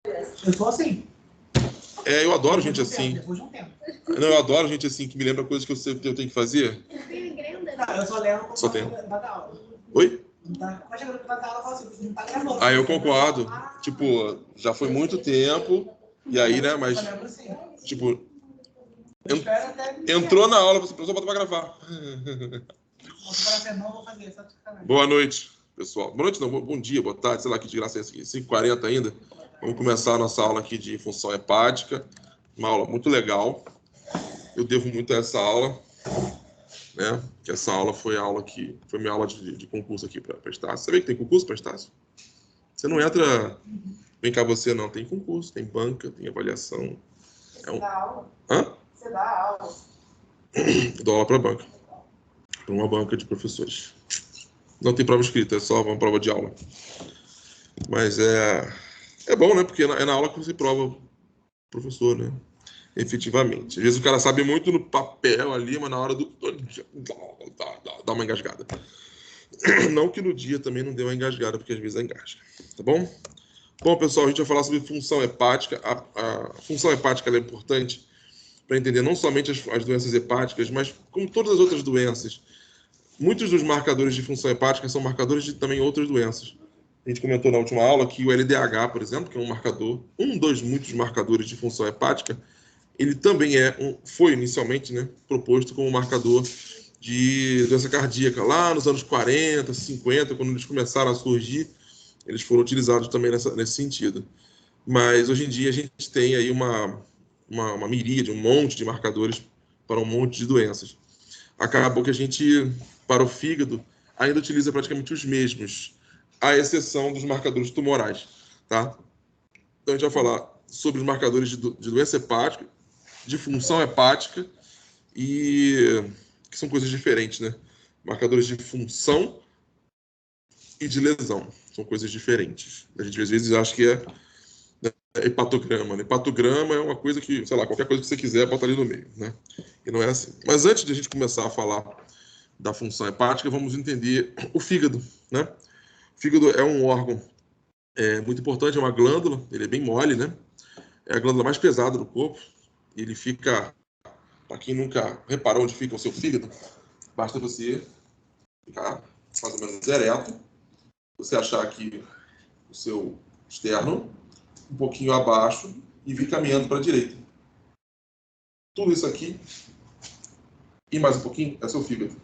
Eu sou assim. Eu adoro gente assim. Depois de um tempo. Não, eu adoro gente assim, que me lembra coisas que eu tenho que fazer. Não, eu só lembro quando Só tem. vai dar aula. Oi? Vai chegando no vai dar aula, eu falo assim, não tá gravando. Aí eu concordo. Tipo, já foi muito tempo. E aí, né, mas... Eu lembro assim. Tipo, Eu espero até... entrou na aula, você precisou botar pra gravar. Não vou fazer, só de sacanagem. Boa noite, pessoal. Boa noite não, bom dia, boa tarde, sei lá que desgraça é essa aqui, 5h40 ainda. Vamos começar a nossa aula aqui de função hepática. Uma aula muito legal. Eu devo muito a essa aula, né? Que essa aula foi a aula que foi minha aula de concurso aqui para Estácio. Você sabia que tem concurso para Estácio? Você não entra, vem cá você não, tem concurso, tem banca, tem avaliação. Você dá aula? Hã? Você dá aula? Eu dou aula para banca, para uma banca de professores. Não tem prova escrita, é só uma prova de aula. Mas é bom, né? Porque é na aula que você prova o professor, né? Efetivamente. Às vezes o cara sabe muito no papel ali, mas na hora do... dá uma engasgada. Não que no dia também não dê uma engasgada, porque às vezes engasga. Tá bom? Bom, pessoal, a gente vai falar sobre função hepática. A função hepática ela é importante para entender não somente as doenças hepáticas, mas como todas as outras doenças. Muitos dos marcadores de função hepática são marcadores de também outras doenças. A gente comentou na última aula que o LDH, por exemplo, que é um marcador, um dos muitos marcadores de função hepática, ele também foi inicialmente, né, proposto como marcador de doença cardíaca. Lá nos anos 40, 50, quando eles começaram a surgir, eles foram utilizados também nesse sentido. Mas hoje em dia a gente tem aí uma miríade, um monte de marcadores para um monte de doenças. Acabou que a gente, para o fígado, ainda utiliza praticamente os mesmos, à exceção dos marcadores tumorais, tá? Então a gente vai falar sobre os marcadores de doença hepática, de função hepática, e que são coisas diferentes, né? Marcadores de função e de lesão, são coisas diferentes. A gente às vezes acha que é hepatograma, né? Hepatograma é uma coisa que, sei lá, qualquer coisa que você quiser, bota ali no meio, né? E não é assim. Mas antes de a gente começar a falar da função hepática, vamos entender o fígado, né? O fígado é um órgão muito importante, é uma glândula, ele é bem mole, né? É a glândula mais pesada do corpo. Ele fica, para quem nunca reparou onde fica o seu fígado, basta você ficar mais ou menos ereto, você achar aqui o seu externo, um pouquinho abaixo e vir caminhando para a direita. Tudo isso aqui e mais um pouquinho é seu fígado.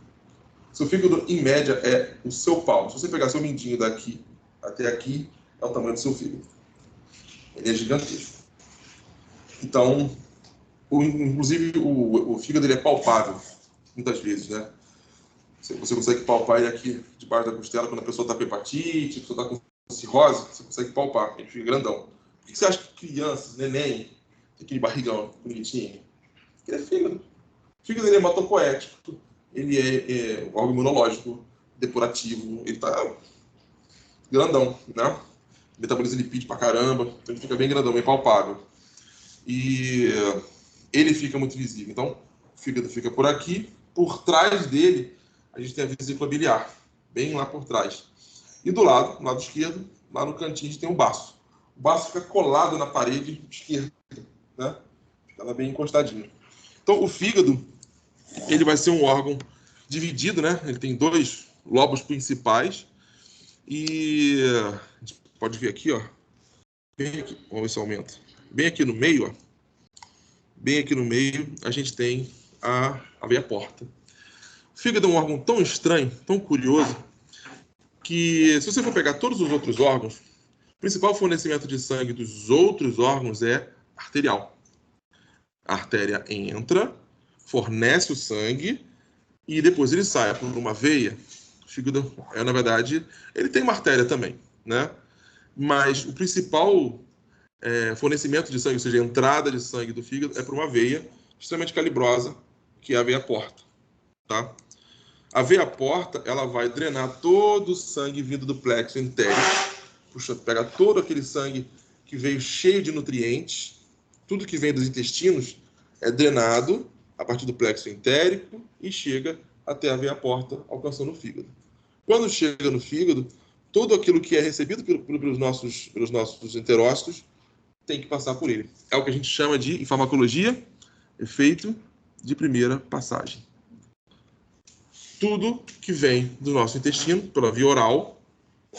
Seu fígado, em média, é o seu pau. Se você pegar seu mindinho daqui até aqui, é o tamanho do seu fígado. Ele é gigantesco. Então, inclusive, o fígado ele é palpável, muitas vezes, né? Você consegue palpar ele aqui debaixo da costela quando a pessoa está com hepatite, a pessoa está com cirrose, você consegue palpar, ele fica grandão. Por que você acha que crianças, neném, tem aquele barrigão bonitinho? Porque ele é fígado. O fígado ele é hematopoético, ele é um órgão imunológico, depurativo, ele está grandão, né? Metaboliza lipídio pra caramba, então ele fica bem grandão, bem palpável. E ele fica muito visível. Então, o fígado fica por aqui, por trás dele, a gente tem a vesícula biliar, bem lá por trás. E do lado esquerdo, lá no cantinho, a gente tem o baço. O baço fica colado na parede esquerda, né? Fica lá bem encostadinho. Então, o fígado, ele vai ser um órgão dividido, né? Ele tem 2 lobos principais. E a gente pode ver aqui, ó. Bem aqui, vamos ver se aumenta. Bem aqui no meio, ó. Bem aqui no meio, a gente tem a veia porta. O fígado é um órgão tão estranho, tão curioso, que se você for pegar todos os outros órgãos, o principal fornecimento de sangue dos outros órgãos é arterial. A artéria entra, fornece o sangue e depois ele sai por uma veia. O fígado, na verdade, ele tem uma artéria também, né? Mas o principal fornecimento de sangue, ou seja, a entrada de sangue do fígado, é por uma veia extremamente calibrosa, que é a veia porta, tá? A veia porta, ela vai drenar todo o sangue vindo do plexo entérico, pega todo aquele sangue que veio cheio de nutrientes, tudo que vem dos intestinos é drenado a partir do plexo entérico e chega até a veia porta, alcançando o fígado. Quando chega no fígado, tudo aquilo que é recebido pelos nossos enterócitos tem que passar por ele. É o que a gente chama de, em farmacologia, efeito de primeira passagem. Tudo que vem do nosso intestino, pela via oral,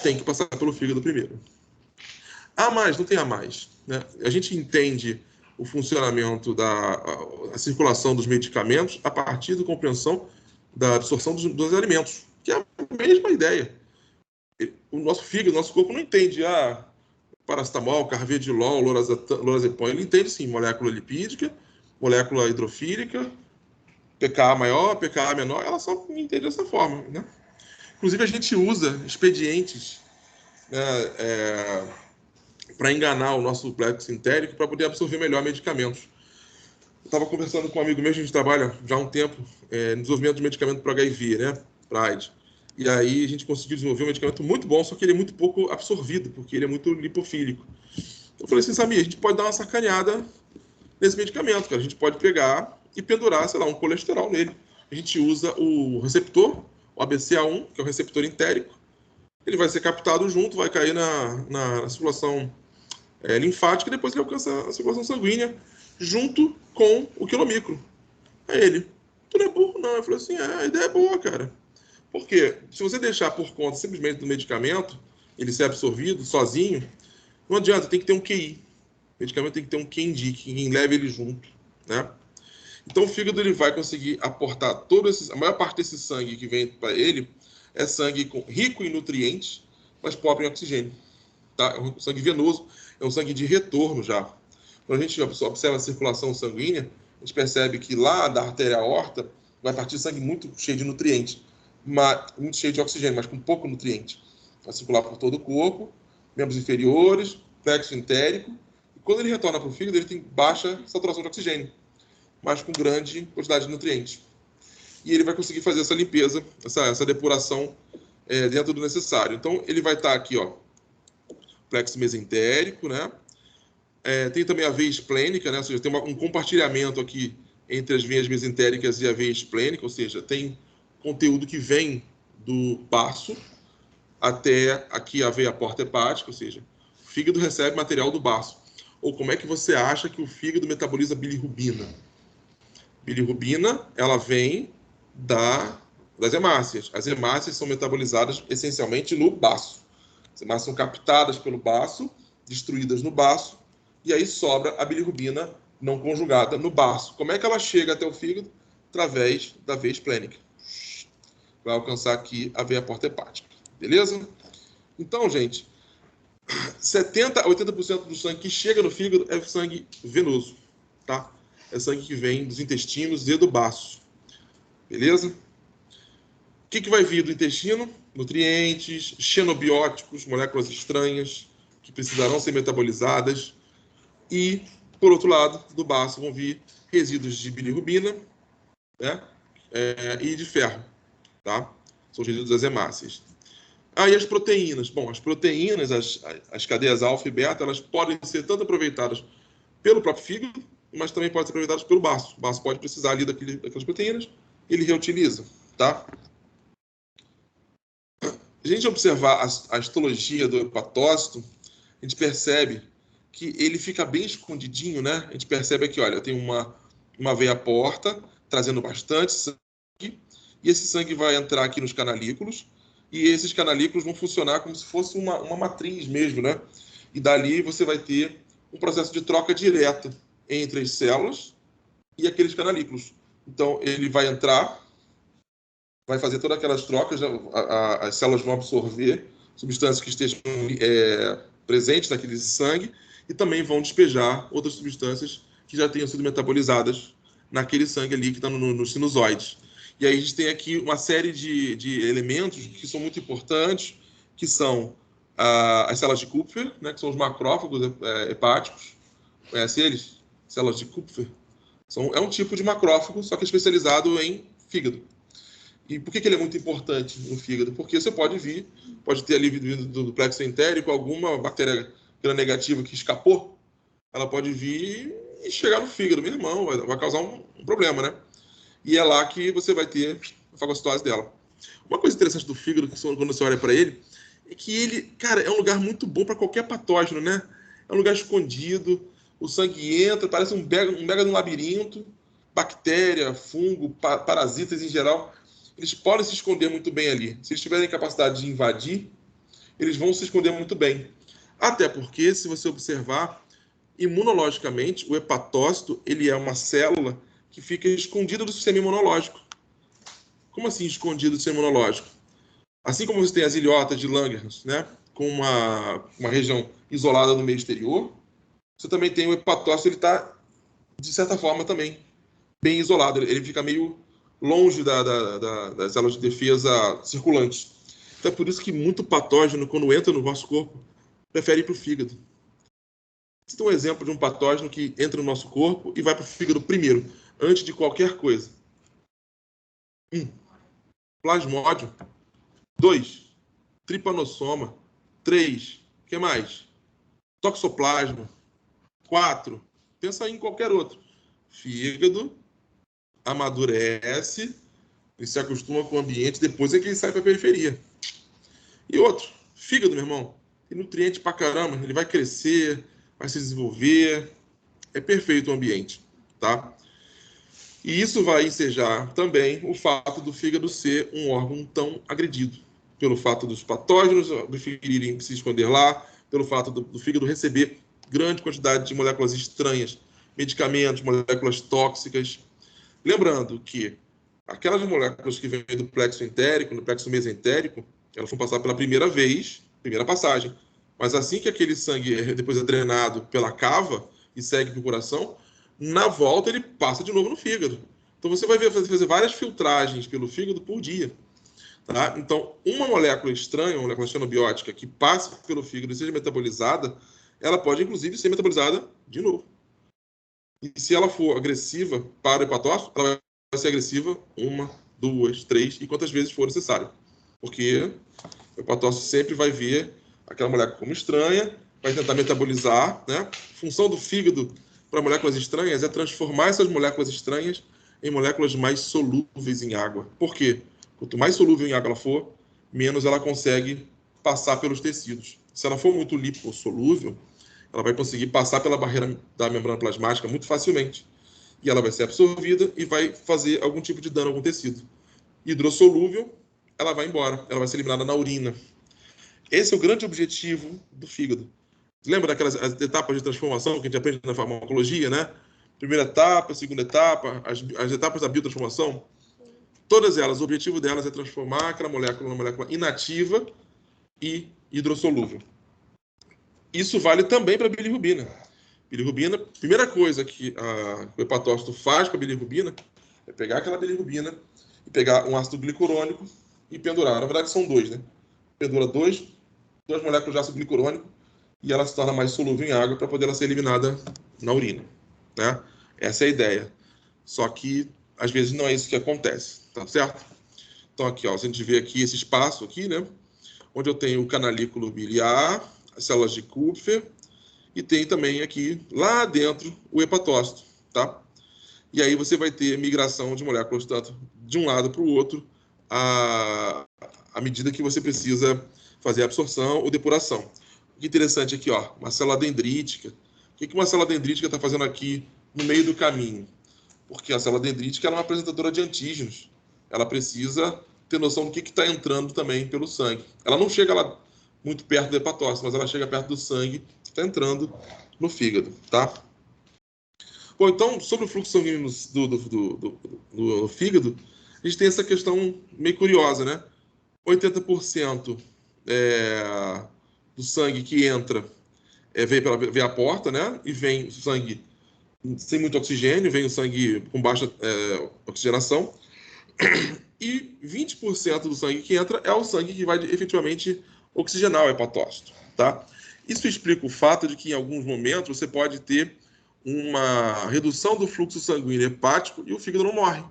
tem que passar pelo fígado primeiro. A mais, não tem a mais, né? A gente entende o funcionamento a circulação dos medicamentos a partir da compreensão da absorção dos alimentos, que é a mesma ideia. O nosso fígado, o nosso corpo não entende paracetamol, carvedilol, lorazepam. Ele entende, sim, molécula lipídica, molécula hidrofílica, pKa maior, pKa menor, ela só entende dessa forma, né? Inclusive, a gente usa expedientes, né, para enganar o nosso plexo entérico para poder absorver melhor medicamentos. Eu estava conversando com um amigo meu, a gente trabalha já há um tempo no desenvolvimento de medicamento para HIV, né, para AIDS. E aí a gente conseguiu desenvolver um medicamento muito bom, só que ele é muito pouco absorvido, porque ele é muito lipofílico. Eu falei assim, Samir, a gente pode dar uma sacaneada nesse medicamento, cara. A gente pode pegar e pendurar, sei lá, um colesterol nele. A gente usa o receptor, o ABCA1, que é o receptor entérico. Ele vai ser captado junto, vai cair na circulação linfática e depois ele alcança a circulação sanguínea junto com o quilomicro. Aí ele, tu não é burro não. Eu falei assim, a ideia é boa, cara. Por quê? Se você deixar por conta simplesmente do medicamento, ele ser absorvido sozinho, não adianta, tem que ter um QI. O medicamento tem que ter um quem indique, quem leve ele junto, né? Então o fígado ele vai conseguir aportar a maior parte desse sangue que vem para ele é sangue rico em nutrientes, mas pobre em oxigênio. Tá? É um sangue venoso, é um sangue de retorno já. Quando a gente observa a circulação sanguínea, a gente percebe que lá da artéria aorta vai partir sangue muito cheio de nutrientes, muito cheio de oxigênio, mas com pouco nutriente. Vai circular por todo o corpo, membros inferiores, plexo entérico, e quando ele retorna para o fígado, ele tem baixa saturação de oxigênio, mas com grande quantidade de nutrientes. E ele vai conseguir fazer essa limpeza, essa depuração dentro do necessário. Então, ele vai estar aqui, ó, plexo mesentérico, né? Tem também a veia esplênica, né? Ou seja, tem um compartilhamento aqui entre as veias mesentéricas e a veia esplênica, ou seja, tem conteúdo que vem do baço até aqui a veia porta hepática, ou seja, o fígado recebe material do baço. Ou como é que você acha que o fígado metaboliza bilirrubina? Bilirrubina, ela vem das hemácias. As hemácias são metabolizadas essencialmente no baço. As hemácias são captadas pelo baço, destruídas no baço, e aí sobra a bilirrubina não conjugada no baço. Como é que ela chega até o fígado? Através da veia esplênica. Vai alcançar aqui a veia porta hepática. Beleza? Então, gente, 70% a 80% do sangue que chega no fígado é sangue venoso, tá? É sangue que vem dos intestinos e do baço. Beleza? O que vai vir do intestino? Nutrientes, xenobióticos, moléculas estranhas que precisarão ser metabolizadas. E, por outro lado, do baço vão vir resíduos de bilirrubina, né? E de ferro, tá? São os resíduos das hemácias. E as proteínas? Bom, as proteínas, as cadeias alfa e beta, elas podem ser tanto aproveitadas pelo próprio fígado, mas também podem ser aproveitadas pelo baço. O baço pode precisar ali daquelas proteínas, ele reutiliza, tá? Se a gente observar a histologia do hepatócito, a gente percebe que ele fica bem escondidinho, né? A gente percebe aqui, olha, tem uma veia porta, trazendo bastante sangue, e esse sangue vai entrar aqui nos canalículos, e esses canalículos vão funcionar como se fosse uma matriz mesmo, né? E dali você vai ter um processo de troca direta entre as células e aqueles canalículos. Então, ele vai entrar, vai fazer todas aquelas trocas, as células vão absorver substâncias que estejam presentes naquele sangue e também vão despejar outras substâncias que já tenham sido metabolizadas naquele sangue ali que está nos sinusoides. E aí a gente tem aqui uma série de elementos que são muito importantes, que são as células de Kupfer, né, que são os macrófagos hepáticos. Conhece eles? Células de Kupfer. É um tipo de macrófago, só que especializado em fígado. E por que ele é muito importante no fígado? Porque você pode ter ali vindo do plexo entérico alguma bactéria gram-negativa que escapou, ela pode vir e chegar no fígado, meu irmão, vai causar um problema, né? E é lá que você vai ter a fagocitose dela. Uma coisa interessante do fígado, quando você olha para ele, é que ele, cara, é um lugar muito bom para qualquer patógeno, né? é um lugar escondido, o sangue entra, parece um mega de um labirinto, bactéria, fungo, parasitas em geral, eles podem se esconder muito bem ali. Se eles tiverem capacidade de invadir, eles vão se esconder muito bem. Até porque, se você observar, imunologicamente, o hepatócito ele é uma célula que fica escondida do sistema imunológico. Como assim escondido do sistema imunológico? Assim como você tem as ilhotas de Langerhans, né, com uma região isolada no meio exterior, você também tem o hepatócito, ele está, de certa forma, também bem isolado. Ele fica meio longe das células de defesa circulantes. Então é por isso que muito patógeno, quando entra no nosso corpo, prefere ir para o fígado. Você tem um exemplo de um patógeno que entra no nosso corpo e vai para o fígado primeiro, antes de qualquer coisa. 1. Plasmódio. 2. Tripanossoma. 3. O que mais? Toxoplasma. 4. Pensa em qualquer outro. Fígado amadurece e se acostuma com o ambiente, depois é que ele sai para a periferia. E outro, fígado, meu irmão, tem nutriente pra caramba, ele vai crescer, vai se desenvolver, é perfeito o ambiente, tá? E isso vai ensejar também o fato do fígado ser um órgão tão agredido, pelo fato dos patógenos preferirem se esconder lá, pelo fato do fígado receber grande quantidade de moléculas estranhas, medicamentos, moléculas tóxicas. Lembrando que aquelas moléculas que vêm do plexo entérico, do plexo mesentérico, elas vão passar pela primeira vez, primeira passagem. Mas assim que aquele sangue depois é drenado pela cava e segue para o coração, na volta ele passa de novo no fígado. Então você vai fazer várias filtragens pelo fígado por dia. Tá? Então, uma molécula estranha, uma molécula xenobiótica que passe pelo fígado e seja metabolizada, ela pode inclusive ser metabolizada de novo. E se ela for agressiva para o hepatócito, ela vai ser agressiva 1, 2, 3 e quantas vezes for necessário. Porque o hepatócito sempre vai ver aquela molécula como estranha, vai tentar metabolizar, né? A função do fígado para moléculas estranhas é transformar essas moléculas estranhas em moléculas mais solúveis em água. Por quê? Quanto mais solúvel em água ela for, menos ela consegue passar pelos tecidos. Se ela for muito lipossolúvel, ela vai conseguir passar pela barreira da membrana plasmática muito facilmente. E ela vai ser absorvida e vai fazer algum tipo de dano a algum tecido. Hidrossolúvel, ela vai embora, ela vai ser eliminada na urina. Esse é o grande objetivo do fígado. Lembra daquelas etapas de transformação que a gente aprende na farmacologia, né? Primeira etapa, segunda etapa, as etapas da biotransformação. Todas elas, o objetivo delas é transformar aquela molécula numa molécula inativa e hidrossolúvel. Isso vale também para a bilirrubina. Bilirrubina, primeira coisa que o hepatócito faz com a bilirrubina é pegar aquela bilirrubina e pegar um ácido glicurônico e pendurar. Na verdade, são dois, né? Pendura duas moléculas de ácido glicurônico e ela se torna mais solúvel em água para poder ser eliminada na urina, né? Essa é a ideia. Só que, às vezes, não é isso que acontece, tá certo? Então, aqui, ó, se a gente vê aqui esse espaço aqui, né? Onde eu tenho o canalículo biliar, as células de Kupfer, e tem também aqui, lá dentro, o hepatócito, tá? E aí você vai ter migração de moléculas tanto de um lado para o outro à medida que você precisa fazer a absorção ou depuração. O que interessante aqui, ó, uma célula dendrítica. O que uma célula dendrítica está fazendo aqui no meio do caminho? Porque a célula dendrítica ela é uma apresentadora de antígenos. Ela precisa ter noção do que está entrando também pelo sangue. Ela não chega lá muito perto do hepatócito, mas ela chega perto do sangue que está entrando no fígado, tá? Bom, então, sobre o fluxo sanguíneo do fígado, a gente tem essa questão meio curiosa, né? 80% do sangue que entra vem a porta, né? E vem o sangue sem muito oxigênio, vem o sangue com baixa oxigenação. E 20% do sangue que entra é o sangue que vai efetivamente oxigenar o hepatócito, tá? Isso explica o fato de que em alguns momentos você pode ter uma redução do fluxo sanguíneo hepático e o fígado não morre.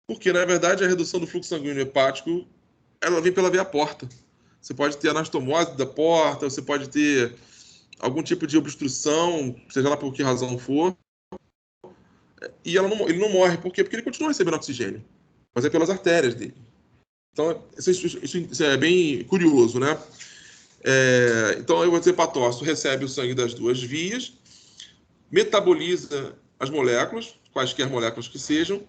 Porque, na verdade, a redução do fluxo sanguíneo hepático ela vem pela via porta. Você pode ter anastomose da porta, você pode ter algum tipo de obstrução, seja lá por que razão for, e ele não morre. Por quê? Porque ele continua recebendo oxigênio, mas é pelas artérias dele. Então, isso é bem curioso, né? Então, eu vou dizer hepatócito, recebe o sangue das duas vias, metaboliza as moléculas, quaisquer moléculas que sejam,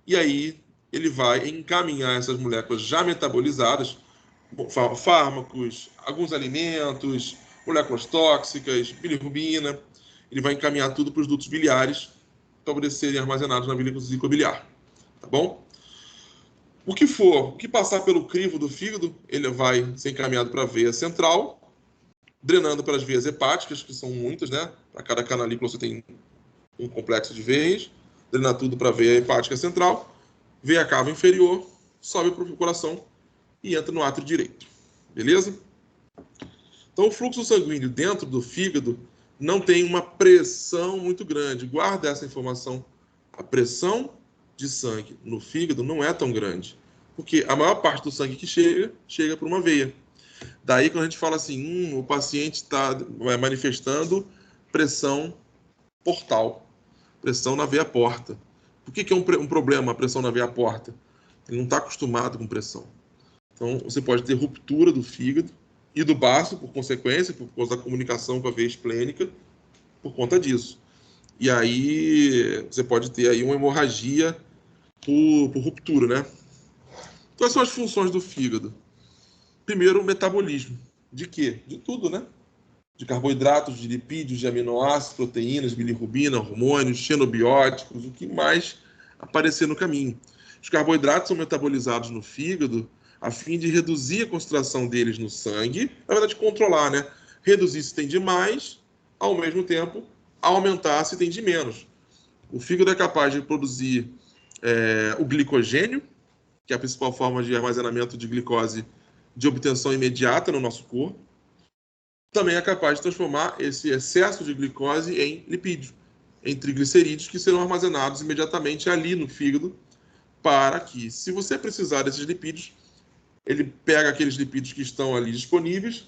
e aí ele vai encaminhar essas moléculas já metabolizadas, fármacos, alguns alimentos, moléculas tóxicas, bilirrubina, ele vai encaminhar tudo para os dutos biliares para poder serem armazenados na vesícula biliar, tá bom? O que passar pelo crivo do fígado, ele vai ser encaminhado para a veia central, drenando pelas veias hepáticas, que são muitas, né? Para cada canalícula você tem um complexo de veias, drena tudo para a veia hepática central, veia cava inferior, sobe para o coração e entra no átrio direito. Beleza? Então, o fluxo sanguíneo dentro do fígado não tem uma pressão muito grande. Guarda essa informação. A pressão de sangue no fígado não é tão grande, porque a maior parte do sangue que chega por uma veia. Daí, quando a gente fala assim, o paciente está manifestando pressão portal, pressão na veia porta. Por que é um problema a pressão na veia porta? Ele não está acostumado com pressão. Então, você pode ter ruptura do fígado e do baço, por consequência, por causa da comunicação com a veia esplênica, por conta disso. E aí, você pode ter aí uma hemorragia por ruptura, né? Quais são as funções do fígado? Primeiro, o metabolismo. De quê? De tudo, né? De carboidratos, de lipídios, de aminoácidos, proteínas, bilirrubina, hormônios, xenobióticos, o que mais aparecer no caminho. Os carboidratos são metabolizados no fígado a fim de reduzir a concentração deles no sangue, na verdade, controlar, né? Reduzir se tem de mais, ao mesmo tempo, aumentar se tem de menos. O fígado é capaz de produzir o glicogênio, que é a principal forma de armazenamento de glicose de obtenção imediata no nosso corpo. Também é capaz de transformar esse excesso de glicose em lipídio, em triglicerídeos, que serão armazenados imediatamente ali no fígado, para que, se você precisar desses lipídios, ele pega aqueles lipídios que estão ali disponíveis,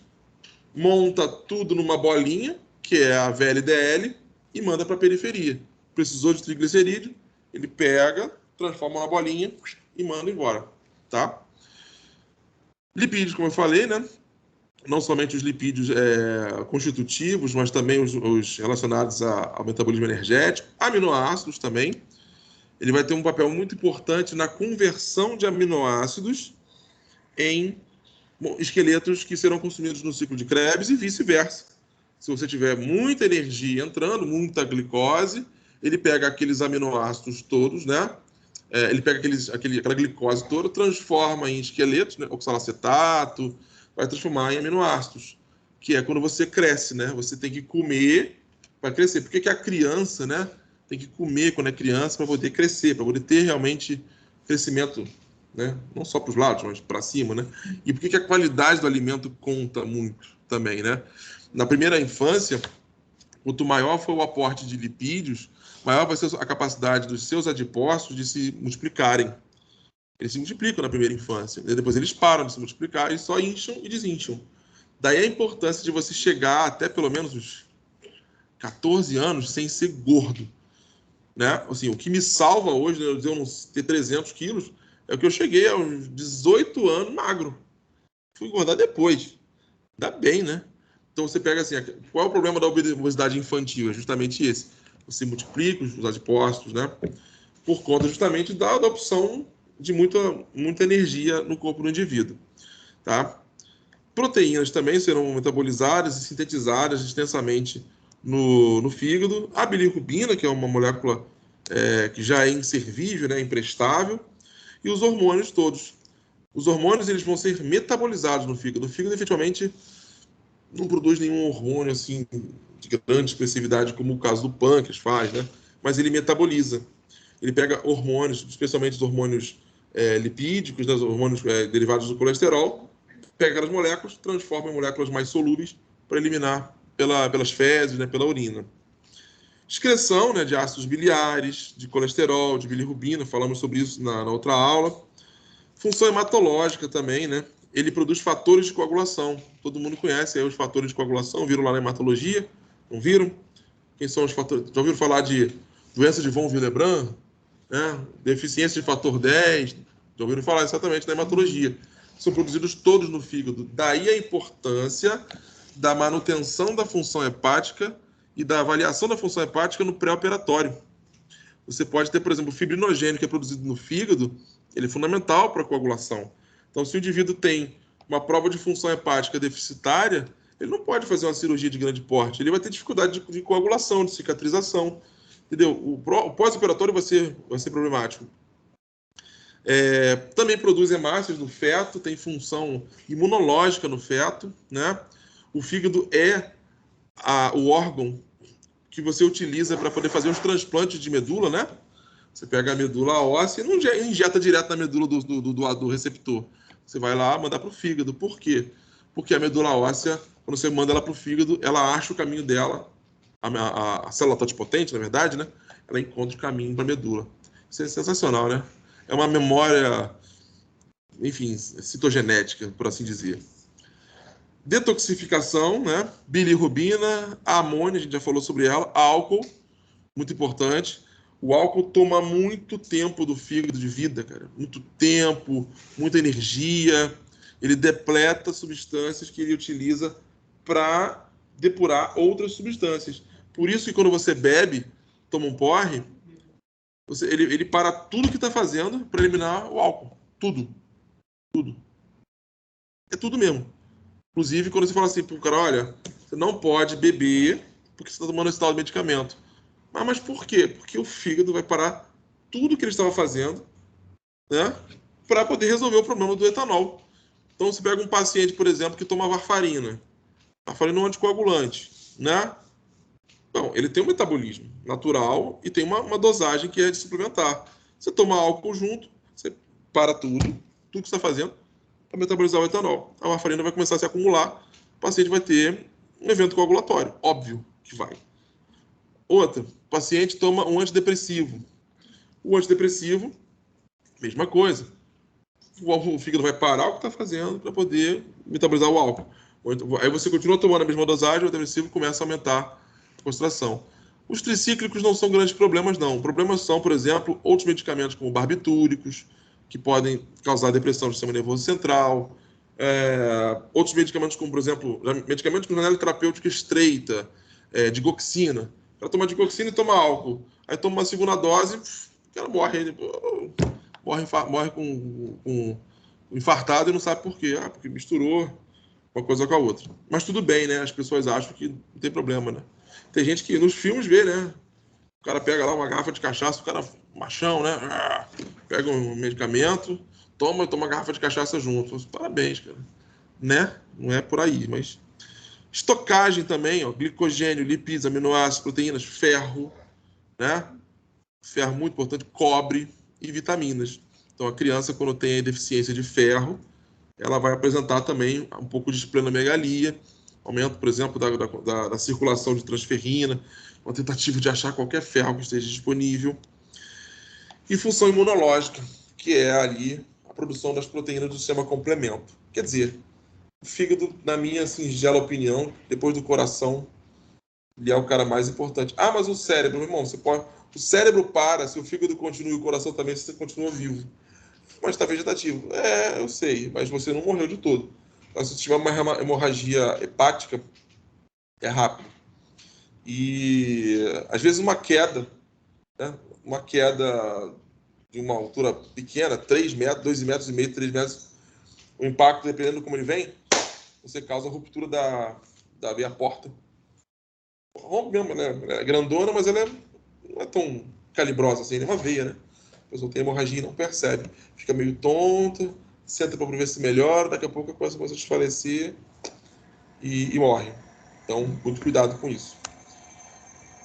monta tudo numa bolinha, que é a VLDL, e manda para a periferia. Precisou de triglicerídeo, ele pega, transforma na bolinha e manda embora, tá? Lipídios, como eu falei, né? Não somente os lipídios constitutivos, mas também os relacionados ao metabolismo energético, aminoácidos também. Ele vai ter um papel muito importante na conversão de aminoácidos em esqueletos que serão consumidos no ciclo de Krebs e vice-versa. Se você tiver muita energia entrando, muita glicose, ele pega aqueles aminoácidos todos, né? Ele pega aquela glicose toda, transforma em esqueletos, né? Oxalacetato, vai transformar em aminoácidos, que é quando você cresce, né? Você tem que comer para crescer. Por que a criança, né, tem que comer quando é criança para poder crescer, para poder ter realmente crescimento, né? Não só para os lados, mas para cima, né? E por que a qualidade do alimento conta muito também, né? Na primeira infância, quanto maior for o aporte de lipídios, maior vai ser a capacidade dos seus adipócitos de se multiplicarem. Eles se multiplicam na primeira infância, né? Depois eles param de se multiplicar e só incham e desincham. Daí a importância de você chegar até pelo menos os 14 anos sem ser gordo, né? Assim, o que me salva hoje, né, eu não ter 300 quilos, é o que eu cheguei aos 18 anos magro. Fui engordar depois. Ainda bem, né? Então você pega assim, qual é o problema da obesidade infantil? É justamente esse. Você multiplica os adipócitos, né? Por conta justamente da opção de muita energia no corpo do indivíduo, tá? Proteínas também serão metabolizadas e sintetizadas extensamente no fígado. A bilirrubina, que é uma molécula que já é inservível, né, imprestável, e os hormônios todos. Os hormônios eles vão ser metabolizados no fígado. O fígado, efetivamente, não produz nenhum hormônio assim de grande expressividade, como o caso do pâncreas faz, né? Mas ele metaboliza. Ele pega hormônios, especialmente os hormônios lipídicos, né, os hormônios derivados do colesterol, pega aquelas moléculas, transforma em moléculas mais solúveis para eliminar pelas fezes, né, pela urina. Excreção, né, de ácidos biliares, de colesterol, de bilirrubina, falamos sobre isso na outra aula. Função hematológica também, né? Ele produz fatores de coagulação. Todo mundo conhece aí os fatores de coagulação, viram lá na hematologia? Não viram? Quem são os fatores? Já ouviram falar de doença de von Willebrand? Né? Deficiência de fator 10? Já ouviram falar exatamente na hematologia. são produzidos todos no fígado. Daí a importância da manutenção da função hepática e da avaliação da função hepática no pré-operatório. Você pode ter, por exemplo, o fibrinogênio, que é produzido no fígado, ele é fundamental para a coagulação. Então, se o indivíduo tem uma prova de função hepática deficitária, ele não pode fazer uma cirurgia de grande porte. Ele vai ter dificuldade de coagulação, de cicatrização. Entendeu? O pós-operatório vai ser problemático. Também produz hemácias no feto, tem função imunológica no feto, né? O fígado é o órgão que você utiliza para poder fazer os transplantes de medula, né? Você pega a medula óssea e não injeta direto na medula do receptor. Você vai lá mandar para o fígado. Por quê? Porque a medula óssea, quando você manda ela para o fígado, ela acha o caminho dela, a célula totipotente, na verdade, né? Ela encontra o caminho para a medula. Isso é sensacional, né? É uma memória, enfim, citogenética, por assim dizer. Detoxificação, né? Bilirrubina, a amônia, a gente já falou sobre ela, álcool, muito importante. O álcool toma muito tempo do fígado de vida, cara. Muito tempo, muita energia. Ele depleta substâncias que ele utiliza para depurar outras substâncias. Por isso que quando você bebe, toma um porre, ele para tudo que está fazendo para eliminar o álcool. Tudo. Tudo. É tudo mesmo. Inclusive, quando você fala assim pro cara, olha, você não pode beber porque você está tomando esse tal de medicamento. Mas por quê? Porque o fígado vai parar tudo que ele estava fazendo, né, para poder resolver o problema do etanol. Então, você pega um paciente, por exemplo, que toma varfarina. Varfarina é um anticoagulante, né? Bom, ele tem um metabolismo natural e tem uma dosagem que é de suplementar. Você toma álcool junto, você para tudo que você está fazendo, para metabolizar o etanol. A varfarina vai começar a se acumular, o paciente vai ter um evento coagulatório. Óbvio que vai. Outra, o paciente toma um antidepressivo. O antidepressivo, mesma coisa. O fígado vai parar o que está fazendo para poder metabolizar o álcool. Aí você continua tomando a mesma dosagem, o antidepressivo começa a aumentar a concentração. Os tricíclicos não são grandes problemas, não. Problemas são, por exemplo, outros medicamentos como barbitúricos, que podem causar depressão do sistema nervoso central. Outros medicamentos como, por exemplo, medicamentos com janela terapêutica estreita, digoxina. Ela toma digoxina e toma álcool. Aí toma uma segunda dose, o cara morre. Morre com infartado e não sabe por quê. Porque misturou uma coisa com a outra. Mas tudo bem, né? As pessoas acham que não tem problema, né? Tem gente que nos filmes vê, né? O cara pega lá uma garrafa de cachaça, o cara machão, né? Pega um medicamento, toma uma garrafa de cachaça junto. Parabéns, cara. Né? Não é por aí, mas... Estocagem também, ó, glicogênio, lipídios, aminoácidos, proteínas, ferro, né? Ferro muito importante, cobre e vitaminas. Então, a criança, quando tem deficiência de ferro, ela vai apresentar também um pouco de esplenomegalia, aumento, por exemplo, da circulação de transferrina, uma tentativa de achar qualquer ferro que esteja disponível. E função imunológica, que é ali a produção das proteínas do sistema complemento. Quer dizer, o fígado, na minha singela opinião, depois do coração, ele é o cara mais importante. Mas o cérebro, meu irmão, o cérebro para, se o fígado continua e o coração também, você continua vivo. Mas está vegetativo. Eu sei, mas você não morreu de todo. Então, se tiver uma hemorragia hepática, é rápido. E, às vezes, uma queda, né? Uma queda de uma altura pequena, 3 metros, 2,5 metros, 3 metros, o impacto, dependendo de como ele vem, você causa a ruptura da veia porta. Rompe mesmo, né? Ela é grandona, mas ela não é tão calibrosa assim, é uma veia, né? A pessoa tem hemorragia e não percebe. Fica meio tonta, senta para ver se melhora, daqui a pouco começa a desfalecer e morre. Então, muito cuidado com isso.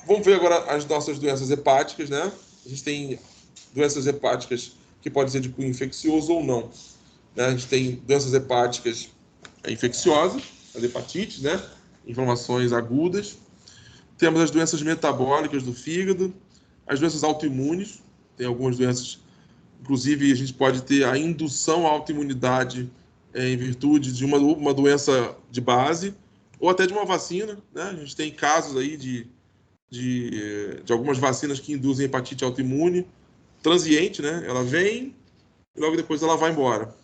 Vamos ver agora as nossas doenças hepáticas, né? A gente tem doenças hepáticas que podem ser de cunho infeccioso ou não. Né? A gente tem doenças hepáticas infecciosas, as hepatites, né? Inflamações agudas. Temos as doenças metabólicas do fígado, as doenças autoimunes. Tem algumas doenças, inclusive a gente pode ter a indução à autoimunidade em virtude de uma doença de base ou até de uma vacina, né? A gente tem casos aí de algumas vacinas que induzem hepatite autoimune transiente, né? Ela vem e logo depois ela vai embora.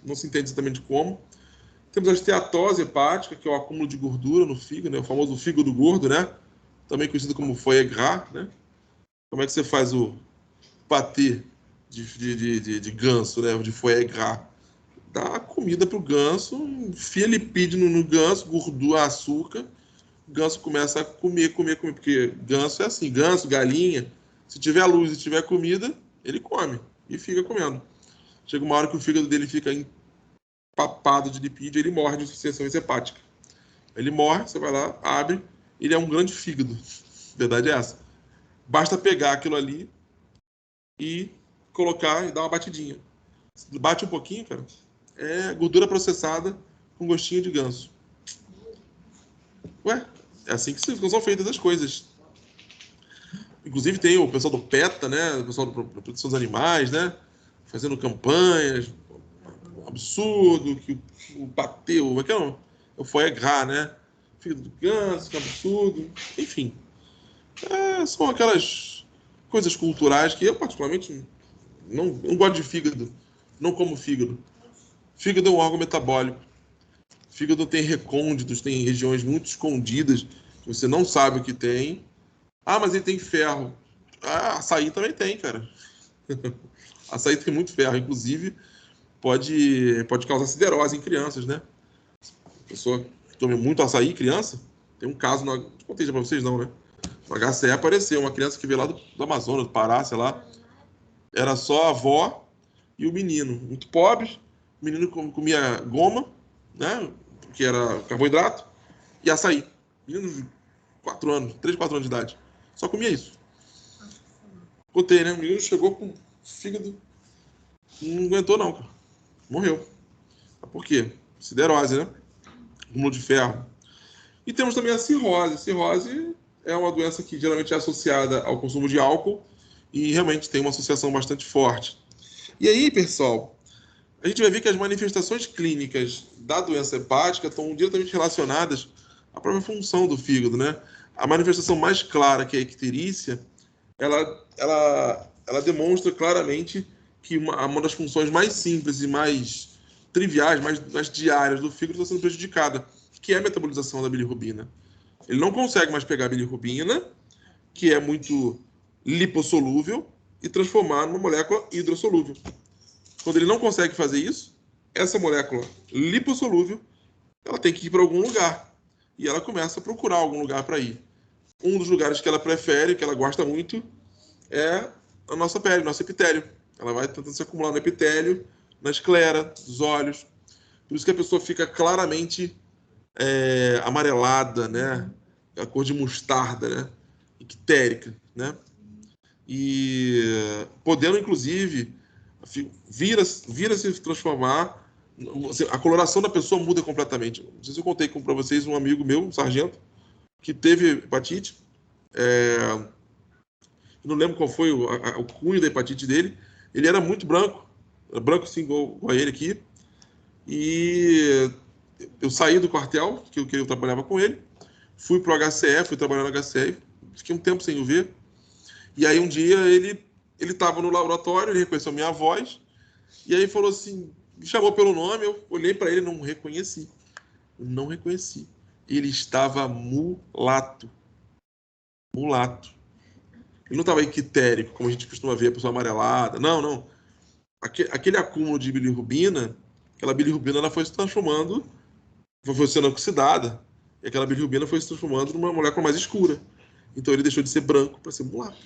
não se entende exatamente como. Temos a esteatose hepática, que é o acúmulo de gordura no fígado, né? O famoso fígado gordo, né? Também conhecido como foie gras, né? Como é que você faz o patê de ganso, né? De foie gras? Dá comida pro ganso, enfia lipídio no ganso, gordura, açúcar, o ganso começa a comer, porque ganso é assim, ganso, galinha, se tiver luz e tiver comida, ele come e fica comendo. Chega uma hora que o fígado dele fica empapado de lipídio, ele morre de insuficiência hepática. Ele morre, você vai lá, abre, ele é um grande fígado. A verdade é essa. Basta pegar aquilo ali e colocar e dar uma batidinha. Bate um pouquinho, cara, é gordura processada com gostinho de ganso. Ué, é assim que são feitas as coisas. Inclusive tem o pessoal do PETA, né? O pessoal da proteção dos animais, né? Fazendo campanhas. Um absurdo, que o bateu. Como é que é? O foie gras, né? Fígado do ganso, que absurdo. Enfim. São aquelas coisas culturais que eu, particularmente, não gosto de fígado. Não como fígado. Fígado é um órgão metabólico. Fígado tem recônditos, tem regiões muito escondidas que você não sabe o que tem. Ah, mas ele tem ferro. Ah, açaí também tem, cara. Açaí tem muito ferro, inclusive pode causar siderose em crianças, né? A pessoa que toma muito açaí, criança, tem um caso, não contei já pra vocês não, né? No HCE apareceu uma criança que veio lá do Amazonas, do Pará, sei lá, era só a avó e o menino, muito pobres, o menino comia goma, né? Que era carboidrato, e açaí. Menino de 4 anos, 3, 4 anos de idade. Só comia isso. Contei, né? O menino chegou com fígado. Não aguentou, não, cara. Morreu. Por quê? Siderose, né? Acúmulo de ferro. E temos também a cirrose. A cirrose é uma doença que geralmente é associada ao consumo de álcool e realmente tem uma associação bastante forte. E aí, pessoal, a gente vai ver que as manifestações clínicas da doença hepática estão diretamente relacionadas à própria função do fígado, né? A manifestação mais clara, que é a icterícia, ela demonstra claramente que uma das funções mais simples e mais triviais, mais diárias do fígado está sendo prejudicada, que é a metabolização da bilirrubina. Ele não consegue mais pegar a bilirrubina, que é muito lipossolúvel, e transformar numa molécula hidrossolúvel. Quando ele não consegue fazer isso, essa molécula lipossolúvel, ela tem que ir para algum lugar. E ela começa a procurar algum lugar para ir. Um dos lugares que ela prefere, que ela gosta muito, é a nossa pele, nosso epitélio. Ela vai tentando se acumular no epitélio, na esclera, dos olhos. Por isso que a pessoa fica claramente amarelada, né? A cor de mostarda, né? Ictérica, né? E podendo, inclusive, vir a se transformar. A coloração da pessoa muda completamente. Não sei se eu contei para vocês um amigo meu, um sargento, que teve hepatite. Não lembro qual foi o cunho da hepatite dele. Ele era muito branco, branco assim, igual a ele aqui. E eu saí do quartel, que eu trabalhava com ele, fui pro HCE, fui trabalhar no HCE, fiquei um tempo sem o ver. E aí um dia ele estava no laboratório, ele reconheceu minha voz, e aí falou assim, me chamou pelo nome, eu olhei para ele, não reconheci. Não reconheci. Ele estava mulato. Mulato. Ele não estava ictérico, como a gente costuma ver, a pessoa amarelada. Não, não. Aquele acúmulo de bilirrubina, aquela bilirrubina ela foi se transformando, foi sendo oxidada, e aquela bilirrubina foi se transformando numa molécula mais escura. Então ele deixou de ser branco para ser mulato.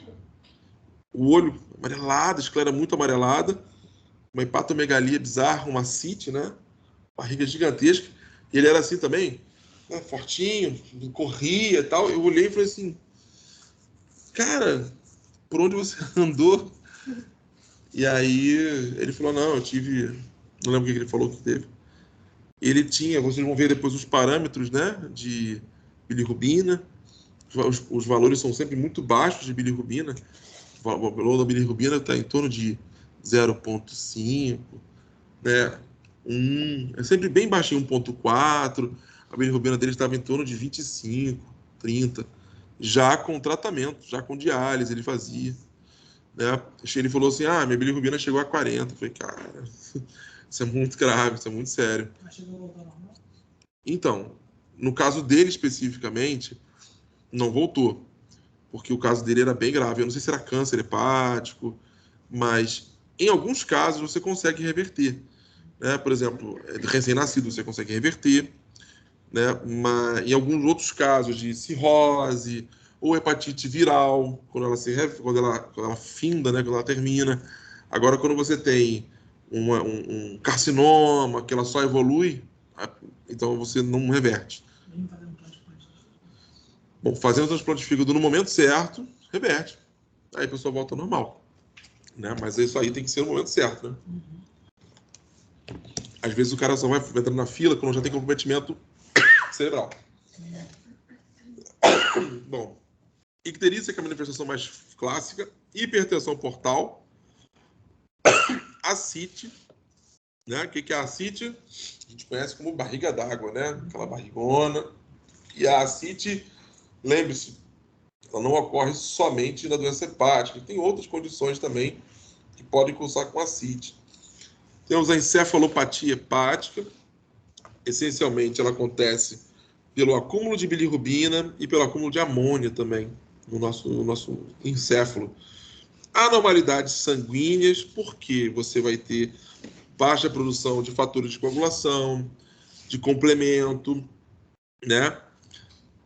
O olho amarelado, esclera muito amarelada, uma hepatomegalia bizarra, uma ascite, né? Barriga gigantesca. E ele era assim também, né? Fortinho, corria e tal. Eu olhei e falei assim, cara, por onde você andou? E aí ele falou, não, eu tive, não lembro o que ele falou que teve. Ele tinha, vocês vão ver depois os parâmetros, né, de bilirrubina. Os valores são sempre muito baixos de bilirrubina. O valor da bilirrubina está em torno de 0,5, né? É sempre bem baixinho, 1,4. A bilirrubina dele estava em torno de 25, 30. Já com tratamento, já com diálise ele fazia. Né? Ele falou assim, minha bilirrubina chegou a 40. Eu falei, cara, Isso é muito grave, isso é muito sério. Mas chegou a voltar ao normal? Então, no caso dele especificamente, não voltou, porque o caso dele era bem grave. Eu não sei se era câncer hepático, mas em alguns casos você consegue reverter, né? Por exemplo, recém-nascido você consegue reverter, né? Mas em alguns outros casos de cirrose ou hepatite viral, quando ela finda, né? Quando ela termina. Agora, quando você tem um carcinoma, que ela só evolui, então você não reverte. Nem fazendo transplante. Bom, fazendo o transplante de fígado no momento certo, reverte. Aí a pessoa volta ao normal, né? Mas isso aí tem que ser no momento certo, né? Às vezes o cara só vai entrar na fila quando já tem comprometimento cerebral. Bom, icterícia, que é a manifestação mais clássica, hipertensão portal, ascite, né? O que é a ascite? A gente conhece como barriga d'água, né? Aquela barrigona. E a ascite, lembre-se, ela não ocorre somente na doença hepática, tem outras condições também que podem cursar com ascite. Temos a encefalopatia hepática, essencialmente ela acontece pelo acúmulo de bilirrubina e pelo acúmulo de amônia também no nosso encéfalo. Anormalidades sanguíneas, porque você vai ter baixa produção de fatores de coagulação, de complemento, né?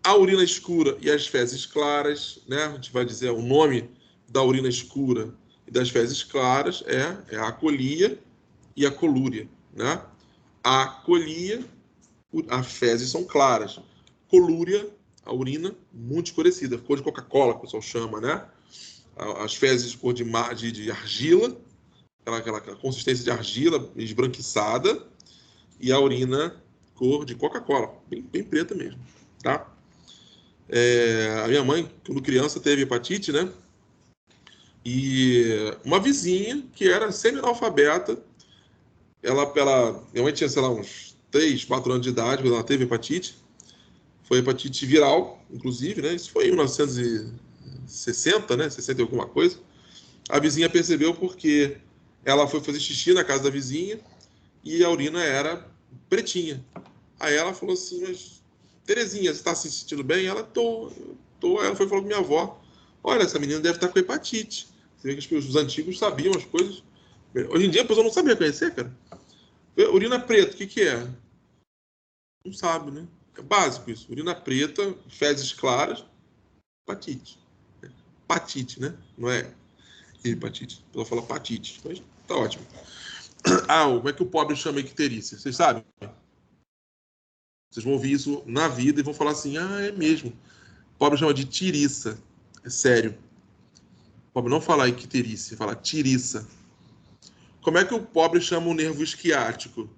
A urina escura e as fezes claras, né? A gente vai dizer o nome da urina escura e das fezes claras é a acolia e a colúria, né? A acolia, as fezes são claras. Colúria, a urina muito escurecida, cor de Coca-Cola, que o pessoal chama, né? As fezes cor de argila, aquela consistência de argila esbranquiçada, e a urina cor de Coca-Cola, bem preta mesmo, tá? A minha mãe, quando criança, teve hepatite, né? E uma vizinha que era semi-analfabeta, minha mãe tinha, sei lá, uns 3, 4 anos de idade quando ela teve hepatite. Foi hepatite viral, inclusive, né? Isso foi em 1960, né? 60 e alguma coisa. A vizinha percebeu porque ela foi fazer xixi na casa da vizinha e a urina era pretinha. Aí ela falou assim, mas Terezinha, você está se sentindo bem? Ela, tô. Aí ela foi falar com minha avó, olha, essa menina deve estar com hepatite. Você vê que os antigos sabiam as coisas. Hoje em dia a pessoa não sabe reconhecer, cara. Urina preta, o que é? Não sabe, né? É básico isso. Urina preta, fezes claras, hepatite. Hepatite, né? Não é hepatite. A pessoa fala hepatite, mas tá ótimo. Como é que o pobre chama icterícia? Vocês sabem? Vocês vão ouvir isso na vida e vão falar assim, é mesmo. O pobre chama de tiriça. É sério. O pobre não fala icterícia, fala tiriça. Como é que o pobre chama o nervo isquiático?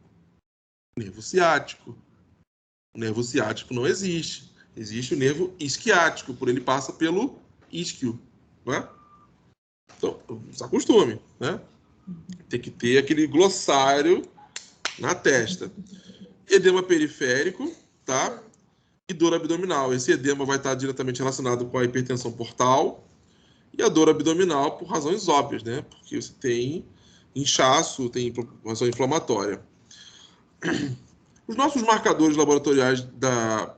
Nervo ciático. O nervo ciático não existe. Existe o nervo isquiático, por ele passa pelo isquio, não é? Então, se acostume, né? Tem que ter aquele glossário na testa. Edema periférico, tá? E dor abdominal. Esse edema vai estar diretamente relacionado com a hipertensão portal e a dor abdominal por razões óbvias, né? Porque você tem inchaço, tem razão inflamatória. Os nossos marcadores laboratoriais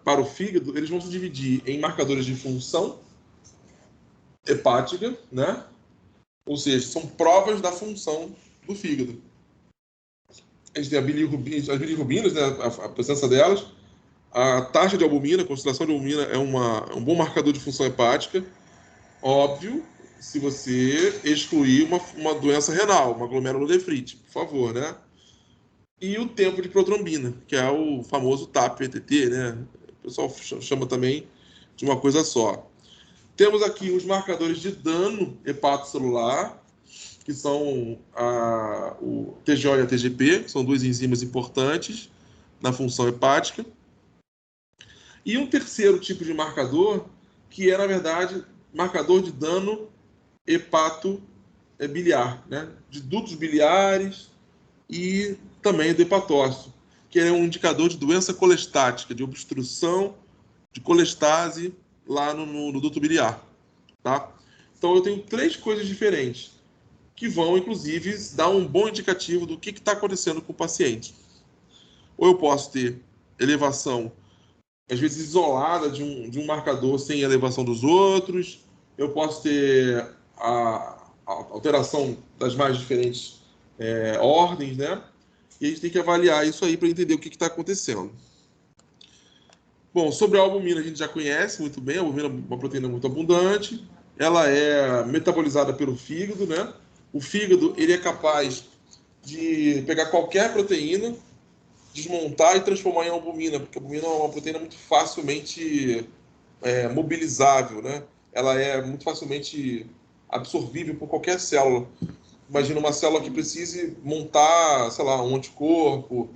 para o fígado, eles vão se dividir em marcadores de função hepática, né? Ou seja, são provas da função do fígado. A gente tem as bilirrubinas, né? A presença delas. A taxa de albumina, a concentração de albumina é um bom marcador de função hepática. Óbvio, se você excluir uma doença renal, uma glomerulonefrite, por favor, né? E o tempo de protrombina, que é o famoso TAP-VTT, né? O pessoal chama também de uma coisa só. Temos aqui os marcadores de dano hepatocelular, que são o TGO e a TGP, que são duas enzimas importantes na função hepática. E um terceiro tipo de marcador, que é, na verdade, marcador de dano hepatobiliar, né? De dutos biliares e também do hepatócito, que é um indicador de doença colestática, de obstrução de colestase lá no duto biliar, tá? Então eu tenho 3 coisas diferentes. que vão, inclusive, dar um bom indicativo do que está acontecendo com o paciente. Ou eu posso ter elevação, às vezes isolada de um marcador sem elevação dos outros, eu posso ter a alteração das mais diferentes ordens, né? E a gente tem que avaliar isso aí para entender o que está acontecendo. Bom, sobre a albumina a gente já conhece muito bem, a albumina é uma proteína muito abundante, ela é metabolizada pelo fígado, né? O fígado, ele é capaz de pegar qualquer proteína, desmontar e transformar em albumina, porque a albumina é uma proteína muito facilmente mobilizável, né? Ela é muito facilmente absorvível por qualquer célula. Imagina uma célula que precise montar, sei lá, um anticorpo,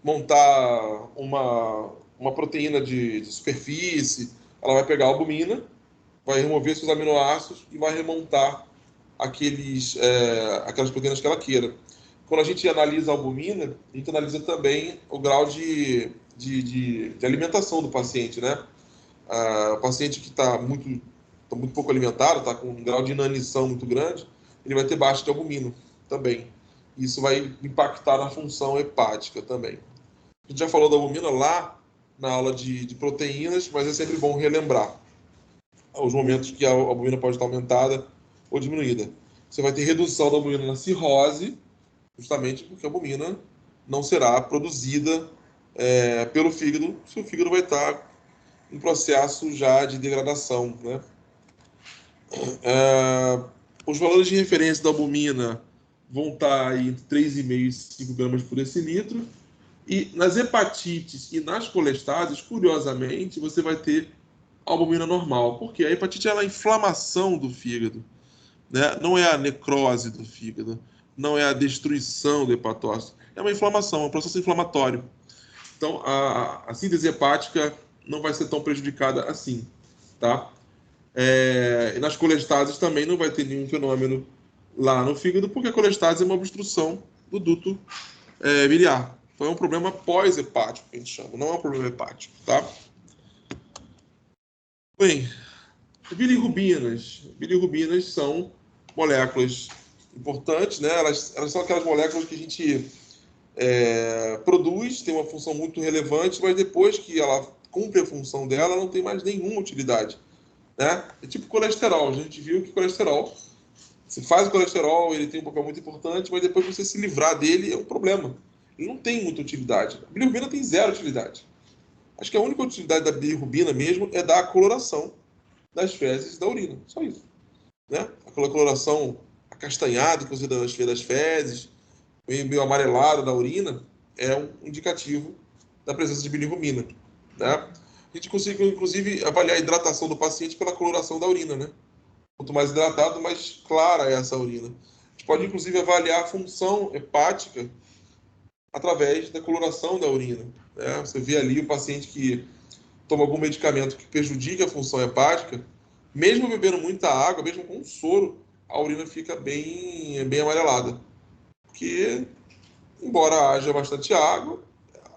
montar uma proteína de superfície, ela vai pegar a albumina, vai remover seus aminoácidos e vai remontar aquelas proteínas que ela queira. Quando a gente analisa a albumina, a gente analisa também o grau de alimentação do paciente, né? O paciente que está muito pouco alimentado, está com um grau de inanição muito grande, ele vai ter baixa de albumina também. Isso vai impactar na função hepática também. A gente já falou da albumina lá na aula de proteínas, mas é sempre bom relembrar os momentos que a albumina pode estar aumentada ou diminuída. Você vai ter redução da albumina na cirrose, justamente porque a albumina não será produzida pelo fígado, se o fígado vai estar em processo já de degradação, né? Os valores de referência da albumina vão estar entre 3,5 e 5 gramas por decilitro. E nas hepatites e nas colestases, curiosamente, você vai ter albumina normal. Porque a hepatite é a inflamação do fígado, né? Não é a necrose do fígado, não é a destruição do hepatócito. É uma inflamação, é um processo inflamatório. Então, a síntese hepática não vai ser tão prejudicada assim, tá? E nas colestases também não vai ter nenhum fenômeno lá no fígado, porque a colestase é uma obstrução do duto biliar. Então é um problema pós-hepático, que a gente chama, não é um problema hepático, tá? Bem, bilirrubinas. Bilirrubinas são moléculas importantes, né? Elas são aquelas moléculas que a gente produz, tem uma função muito relevante, mas depois que ela cumpre a função dela, não tem mais nenhuma utilidade, né? É tipo colesterol. A gente viu que colesterol, você faz o colesterol, ele tem um papel muito importante, mas depois que você se livrar dele, é um problema. Ele não tem muita utilidade. A bilirrubina tem zero utilidade. Acho que a única utilidade da bilirrubina mesmo é dar a coloração das fezes e da urina. Só isso, né? Aquela coloração acastanhada que você dá das fezes, meio amarelada da urina, é um indicativo da presença de bilirrubina, né? A gente consegue, inclusive, avaliar a hidratação do paciente pela coloração da urina, né? Quanto mais hidratado, mais clara é essa urina. A gente pode, inclusive, avaliar a função hepática através da coloração da urina, né? Você vê ali o paciente que toma algum medicamento que prejudica a função hepática, mesmo bebendo muita água, mesmo com soro, a urina fica bem amarelada. Porque, embora haja bastante água,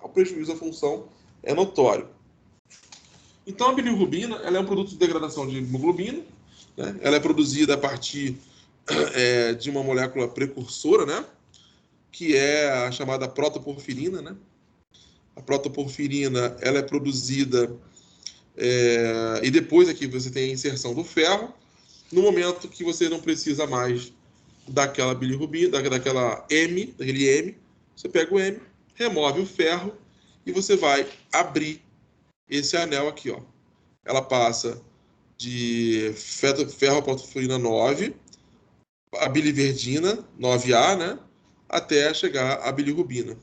o prejuízo à função é notório. Então, a bilirrubina ela é um produto de degradação de hemoglobina, né? Ela é produzida a partir de uma molécula precursora, né? Que é a chamada protoporfirina, né? A protoporfirina ela é produzida e depois aqui você tem a inserção do ferro, no momento que você não precisa mais daquela bilirrubina, daquele M, você pega o M, remove o ferro e você vai abrir esse anel aqui, ó. Ela passa de ferroporfirina 9, a biliverdina 9A, né, até chegar a bilirrubina.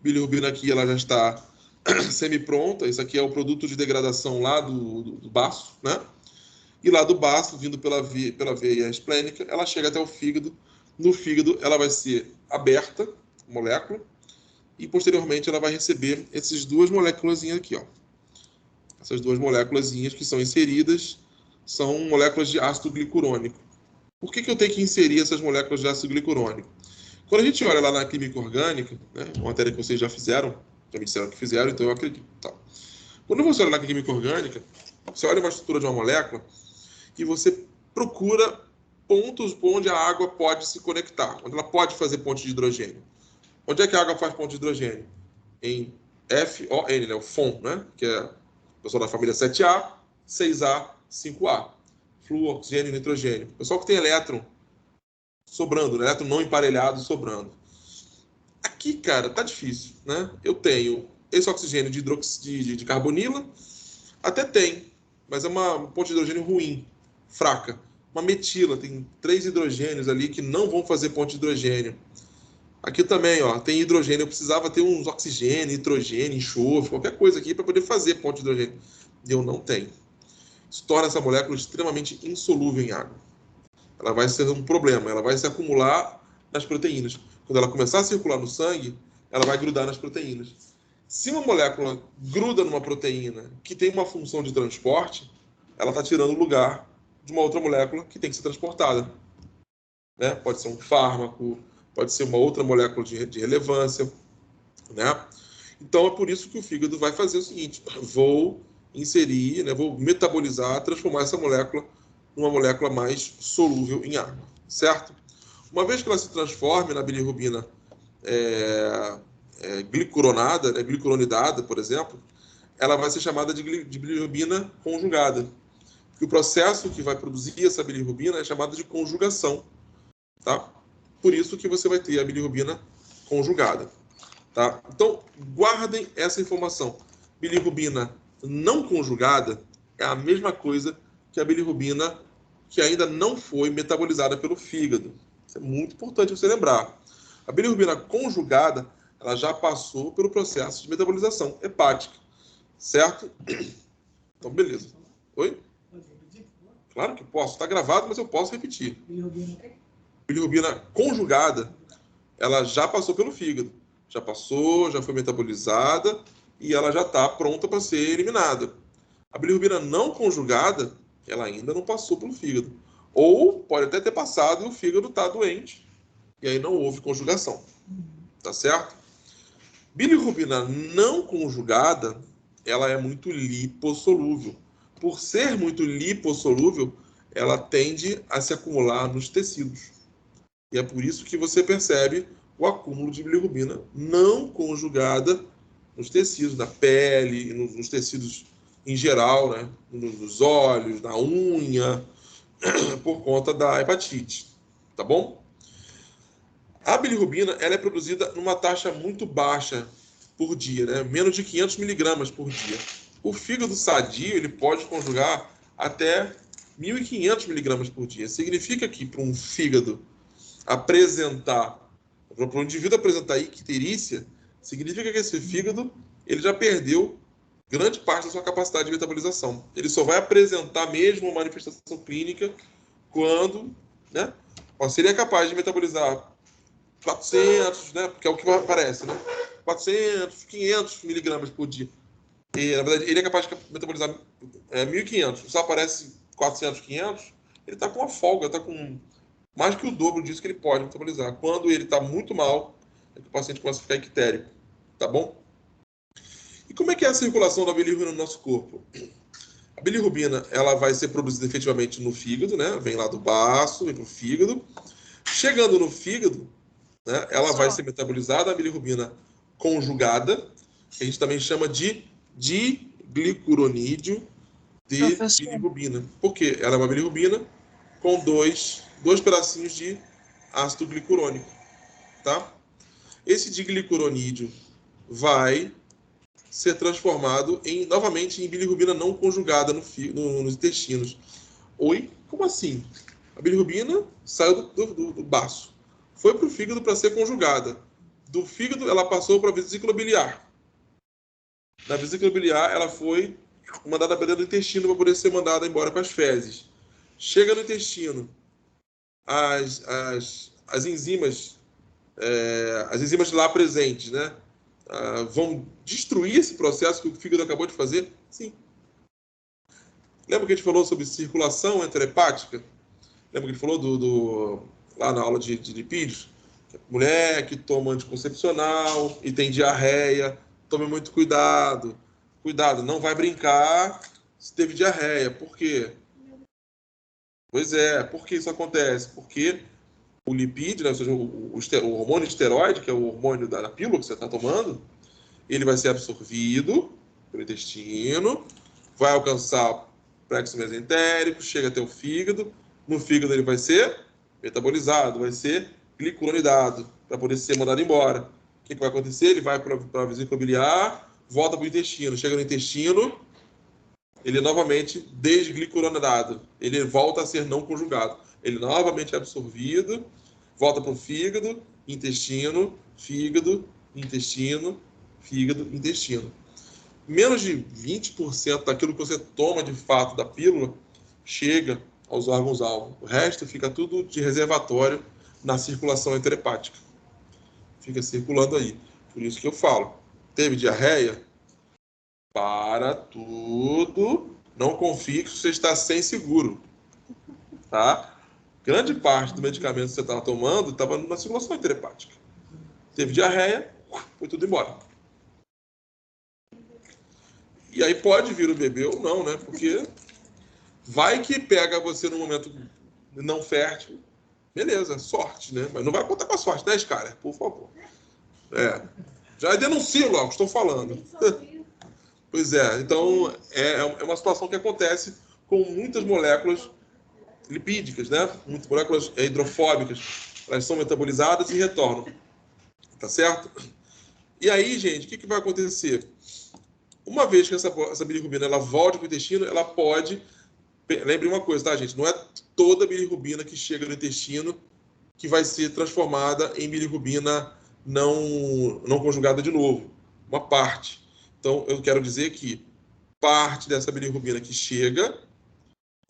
Bilirrubina aqui ela já está semi-pronta, isso aqui é o produto de degradação lá do baço, né? E lá do baço, vindo pela veia esplênica, ela chega até o fígado. No fígado, ela vai ser aberta, molécula, e posteriormente ela vai receber essas duas moléculas aqui, ó. Essas duas moléculas que são inseridas são moléculas de ácido glicurônico. Por que eu tenho que inserir essas moléculas de ácido glicurônico? Quando a gente olha lá na química orgânica, né, uma matéria que vocês já fizeram, já me disseram que fizeram, então eu acredito. Tá. Quando você olha na química orgânica, você olha uma estrutura de uma molécula e você procura pontos por onde a água pode se conectar, onde ela pode fazer ponte de hidrogênio. Onde é que a água faz ponte de hidrogênio? Em FON, né? O FON, né? Que é o pessoal da família 7A, 6A, 5A. Flúor, oxigênio e nitrogênio. O pessoal que tem elétron sobrando, né? Elétron não emparelhado sobrando. Aqui, cara, tá difícil, né? Eu tenho esse oxigênio de carbonila, até tem, mas é uma ponte de hidrogênio ruim, fraca. Uma metila, tem 3 hidrogênios ali que não vão fazer ponte de hidrogênio. Aqui também, ó, tem hidrogênio. Eu precisava ter uns oxigênio, nitrogênio, enxofre, qualquer coisa aqui para poder fazer ponte de hidrogênio. E eu não tenho. Isso torna essa molécula extremamente insolúvel em água. Ela vai ser um problema, ela vai se acumular nas proteínas. Quando ela começar a circular no sangue, ela vai grudar nas proteínas. Se uma molécula gruda numa proteína que tem uma função de transporte, ela está tirando o lugar de uma outra molécula que tem que ser transportada. Né? Pode ser um fármaco, pode ser uma outra molécula de relevância. Né? Então é por isso que o fígado vai fazer o seguinte: vou inserir, né, vou metabolizar, transformar essa molécula numa molécula mais solúvel em água. Certo? Uma vez que ela se transforme na bilirrubina glicuronada, né, glicuronidada, por exemplo, ela vai ser chamada de bilirrubina conjugada. Porque o processo que vai produzir essa bilirrubina é chamado de conjugação. Tá? Por isso que você vai ter a bilirrubina conjugada. Tá? Então, guardem essa informação. Bilirrubina não conjugada é a mesma coisa que a bilirrubina que ainda não foi metabolizada pelo fígado. Isso é muito importante você lembrar. A bilirrubina conjugada, ela já passou pelo processo de metabolização hepática. Certo? Então, beleza. Oi? Claro que posso. Está gravado, mas eu posso repetir. Bilirrubina conjugada, ela já passou pelo fígado. Já passou, já foi metabolizada e ela já está pronta para ser eliminada. A bilirrubina não conjugada, ela ainda não passou pelo fígado. Ou pode até ter passado e o fígado está doente. E aí não houve conjugação. Tá certo? Bilirrubina não conjugada, ela é muito lipossolúvel. Por ser muito lipossolúvel, ela tende a se acumular nos tecidos. E é por isso que você percebe o acúmulo de bilirrubina não conjugada nos tecidos, na pele, nos tecidos em geral, né? Nos olhos, na unha, por conta da hepatite. Tá bom? A bilirrubina ela é produzida numa taxa muito baixa por dia, né? Menos de 500 miligramas por dia. O fígado sadio ele pode conjugar até 1.500 miligramas por dia. Significa que para um fígado apresentar, para um indivíduo apresentar icterícia, significa que esse fígado ele já perdeu grande parte da sua capacidade de metabolização. Ele só vai apresentar mesmo uma manifestação clínica quando, né, seria capaz de metabolizar 400, né, porque é o que aparece, né, 400, 500 miligramas por dia. E, na verdade, ele é capaz de metabolizar 1.500. Só aparece 400, 500, ele está com uma folga, está com mais que o dobro disso que ele pode metabolizar. Quando ele está muito mal, é que o paciente começa a ficar ictérico. Tá bom? E como é que é a circulação da bilirrubina no nosso corpo? A bilirrubina ela vai ser produzida efetivamente no fígado, né? Vem lá do baço, vem para o fígado. Chegando no fígado, né, ela vai ser metabolizada, a bilirrubina conjugada, que a gente também chama de diglicuranídeo de bilirrubina. Por quê? Ela é uma bilirrubina com dois pedacinhos de ácido glicurônico, tá? Esse diglicuranídeo vai ser transformado novamente em bilirrubina não conjugada nos intestinos. Oi? Como assim? A bilirrubina saiu do baço, foi para o fígado para ser conjugada. Do fígado ela passou para a vesícula biliar. Na vesícula biliar ela foi mandada para dentro do intestino para poder ser mandada embora para as fezes. Chega no intestino, as enzimas lá presentes, né, vão destruir esse processo que o fígado acabou de fazer? Sim. Lembra que a gente falou sobre circulação enterohepática? Lembra que a gente falou lá na aula de lipídios? Mulher que toma anticoncepcional e tem diarreia, tome muito cuidado. Cuidado, não vai brincar se teve diarreia. Por quê? Pois é, por que isso acontece? Porque o lipídio, né, ou seja, o hormônio esteroide, que é o hormônio da pílula que você está tomando, ele vai ser absorvido pelo intestino, vai alcançar o plexo mesentérico, chega até o fígado. No fígado ele vai ser metabolizado, vai ser glicuronidado para poder ser mandado embora. O que vai acontecer? Ele vai para a vesícula biliar, volta para o intestino. Chega no intestino, ele é novamente desglicuronidado. Ele volta a ser não conjugado. Ele novamente é absorvido, volta para o fígado, intestino, fígado, intestino, fígado, intestino. Menos de 20% daquilo que você toma de fato da pílula chega aos órgãos-alvo. O resto fica tudo de reservatório na circulação enterhepática. Fica circulando aí. Por isso que eu falo, teve diarreia? Para tudo. Não confie que você está sem seguro. Tá? Grande parte do medicamento que você estava tomando estava na circulação enterhepática. Teve diarreia, foi tudo embora. E aí pode vir o bebê ou não, né? Porque vai que pega você no momento não fértil. Beleza, sorte, né? Mas não vai contar com a sorte, né, Skyler? Por favor. É. Já denuncio logo, estou falando. Pois é, então é uma situação que acontece com muitas moléculas lipídicas, né? Muitas moléculas hidrofóbicas. Elas são metabolizadas e retornam. Tá certo? E aí, gente, o que vai acontecer? Uma vez que essa bilirrubina ela volte para o intestino, ela pode... Lembre uma coisa, tá, gente? Não é toda a bilirrubina que chega no intestino que vai ser transformada em bilirrubina não conjugada de novo. Uma parte. Então, eu quero dizer que parte dessa bilirrubina que chega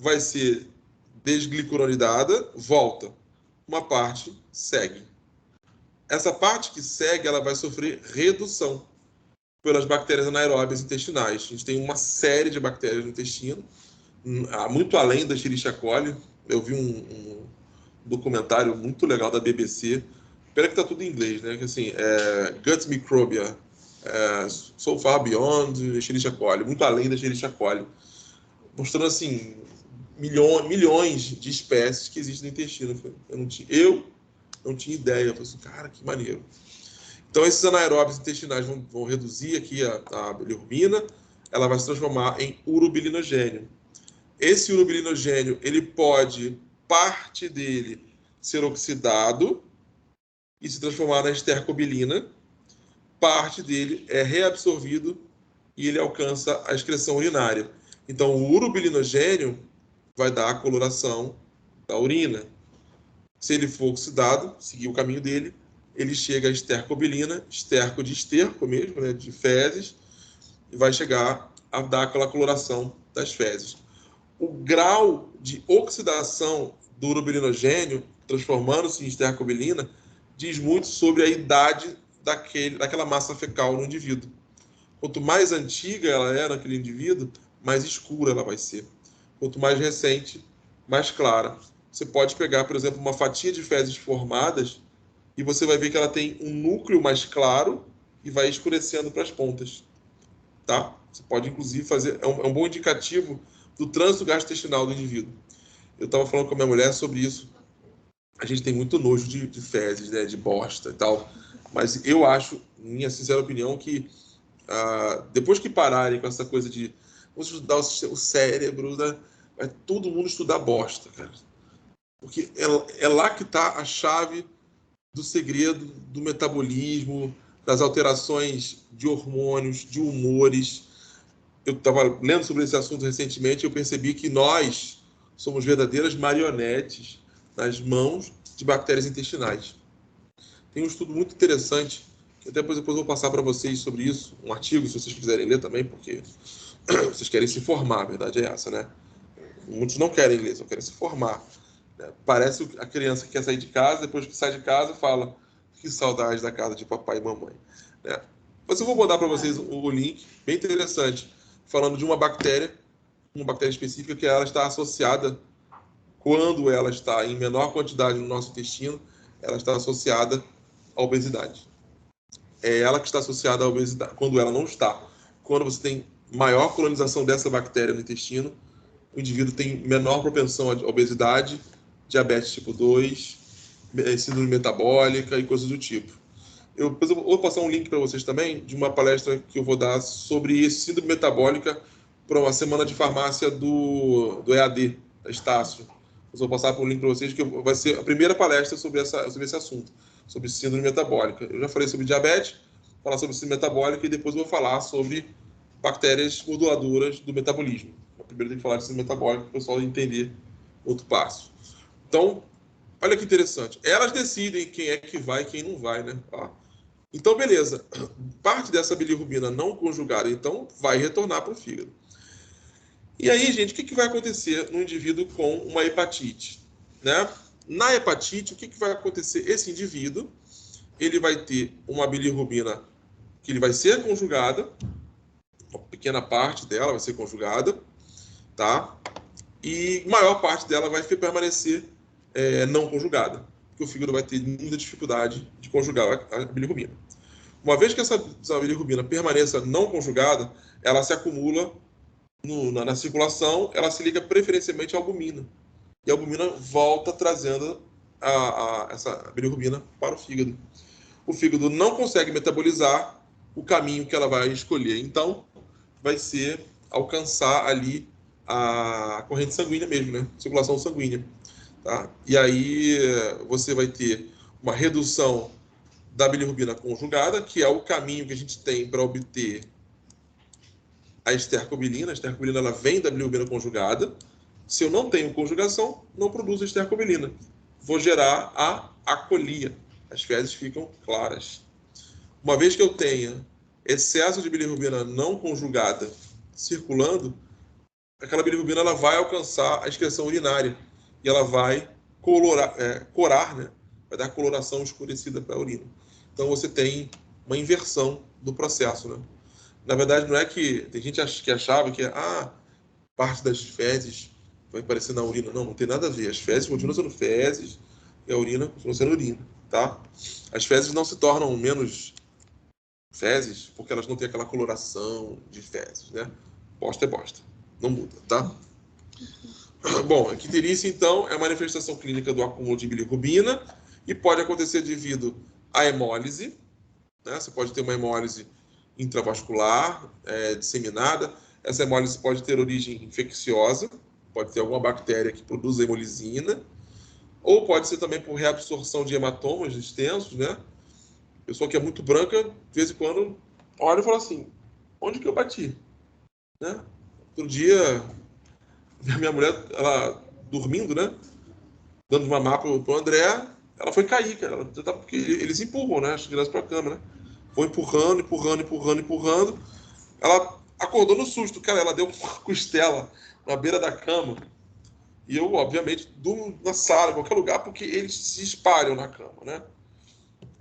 vai ser desglicuronidada, volta. Uma parte segue. Essa parte que segue, ela vai sofrer redução pelas bactérias anaeróbias intestinais. A gente tem uma série de bactérias no intestino, muito além da Escherichia coli. Eu vi um documentário muito legal da BBC. Pena que tá tudo em inglês, né? Que assim, Gut Microbia, So Far Beyond Escherichia coli, muito além da Escherichia coli, mostrando assim milhões de espécies que existem no intestino. Eu não tinha ideia. Eu falei assim, cara, que maneiro. Então, esses anaeróbios intestinais vão reduzir aqui a bilirrubina, ela vai se transformar em urobilinogênio. Esse urobilinogênio, ele pode, parte dele, ser oxidado e se transformar na estercobilina, parte dele é reabsorvido e ele alcança a excreção urinária. Então, o urobilinogênio vai dar a coloração da urina. Se ele for oxidado, seguir o caminho dele, ele chega à estercobilina, esterco de esterco mesmo, né, de fezes, e vai chegar a dar aquela coloração das fezes. O grau de oxidação do urobilinogênio, transformando-se em estercobilina, diz muito sobre a idade daquela massa fecal no indivíduo. Quanto mais antiga ela é naquele indivíduo, mais escura ela vai ser. Quanto mais recente, mais clara. Você pode pegar, por exemplo, uma fatia de fezes formadas e você vai ver que ela tem um núcleo mais claro e vai escurecendo para as pontas. Tá? Você pode, inclusive, fazer... É um bom indicativo do trânsito gastrointestinal do indivíduo. Eu estava falando com a minha mulher sobre isso. A gente tem muito nojo de fezes, né? De bosta e tal. Mas eu acho, minha sincera opinião, que depois que pararem com essa coisa de vamos estudar o cérebro, né? Vai todo mundo estudar bosta, cara. Porque é lá que está a chave do segredo do metabolismo, das alterações de hormônios, de humores. Eu estava lendo sobre esse assunto recentemente e eu percebi que nós somos verdadeiras marionetes nas mãos de bactérias intestinais. Tem um estudo muito interessante, que até depois eu vou passar para vocês sobre isso, um artigo, se vocês quiserem ler também, porque vocês querem se formar, a verdade é essa, né? Muitos não querem ler, só querem se formar. Parece a criança que quer sair de casa, depois que sai de casa, fala que saudade da casa de papai e mamãe. Né? Mas eu vou mandar para vocês o link, bem interessante, falando de uma bactéria específica que ela está associada, quando ela está em menor quantidade no nosso intestino, ela está associada à obesidade. É ela que está associada à obesidade, quando ela não está. Quando você tem maior colonização dessa bactéria no intestino, o indivíduo tem menor propensão à obesidade, diabetes tipo 2, síndrome metabólica e coisas do tipo. Depois eu vou passar um link para vocês também de uma palestra que eu vou dar sobre síndrome metabólica para uma semana de farmácia do EAD, da Estácio. Eu vou passar um link para vocês, que vai ser a primeira palestra sobre esse assunto, sobre síndrome metabólica. Eu já falei sobre diabetes, vou falar sobre síndrome metabólica e depois eu vou falar sobre bactérias moduladoras do metabolismo. Primeiro tem que falar de síndrome metabólica para o pessoal entender outro passo. Então, olha que interessante. Elas decidem quem é que vai e quem não vai, né? Então, beleza. Parte dessa bilirrubina não conjugada, então, vai retornar para o fígado. E aí, gente, o que vai acontecer no indivíduo com uma hepatite? Né? Na hepatite, o que vai acontecer? Esse indivíduo, ele vai ter uma bilirrubina que ele vai ser conjugada, uma pequena parte dela vai ser conjugada, tá? E maior parte dela vai permanecer não conjugada, porque o fígado vai ter muita dificuldade de conjugar a bilirrubina. Uma vez que essa bilirrubina permaneça não conjugada, ela se acumula na circulação, ela se liga preferencialmente à albumina. E a albumina volta trazendo essa bilirrubina para o fígado. O fígado não consegue metabolizar o caminho que ela vai escolher. Então, vai ser alcançar ali a corrente sanguínea mesmo, né? Circulação sanguínea. Tá? E aí você vai ter uma redução da bilirrubina conjugada, que é o caminho que a gente tem para obter a estercobilina. A estercobilina ela vem da bilirrubina conjugada. Se eu não tenho conjugação, não produzo estercobilina. Vou gerar a acolia. As fezes ficam claras. Uma vez que eu tenha excesso de bilirrubina não conjugada circulando, aquela bilirrubina ela vai alcançar a excreção urinária e ela vai corar, né? Vai dar coloração escurecida para a urina. Então você tem uma inversão do processo, né? Na verdade, não é que tem gente que achava que parte das fezes vai aparecer na urina. Não tem nada a ver. As fezes continuam sendo fezes e a urina continua sendo urina, tá? As fezes não se tornam menos fezes porque elas não têm aquela coloração de fezes, né? Bosta é bosta. Não muda, tá? Bom, a icterícia, então, é a manifestação clínica do acúmulo de bilirrubina e pode acontecer devido à hemólise, né? Você pode ter uma hemólise intravascular, disseminada. Essa hemólise pode ter origem infecciosa, pode ter alguma bactéria que produz hemolisina, ou pode ser também por reabsorção de hematomas extensos, né? Pessoa que é muito branca, de vez em quando, olha e fala assim, onde que eu bati? Né? Outro dia, minha mulher, ela dormindo, né? Dando de mamar pro André, ela foi cair, cara. Porque eles empurram, né? As crianças pra cama, né? Foi empurrando. Ela acordou no susto, cara. Ela deu uma costela na beira da cama. E eu, obviamente, durmo na sala, em qualquer lugar, porque eles se espalham na cama, né?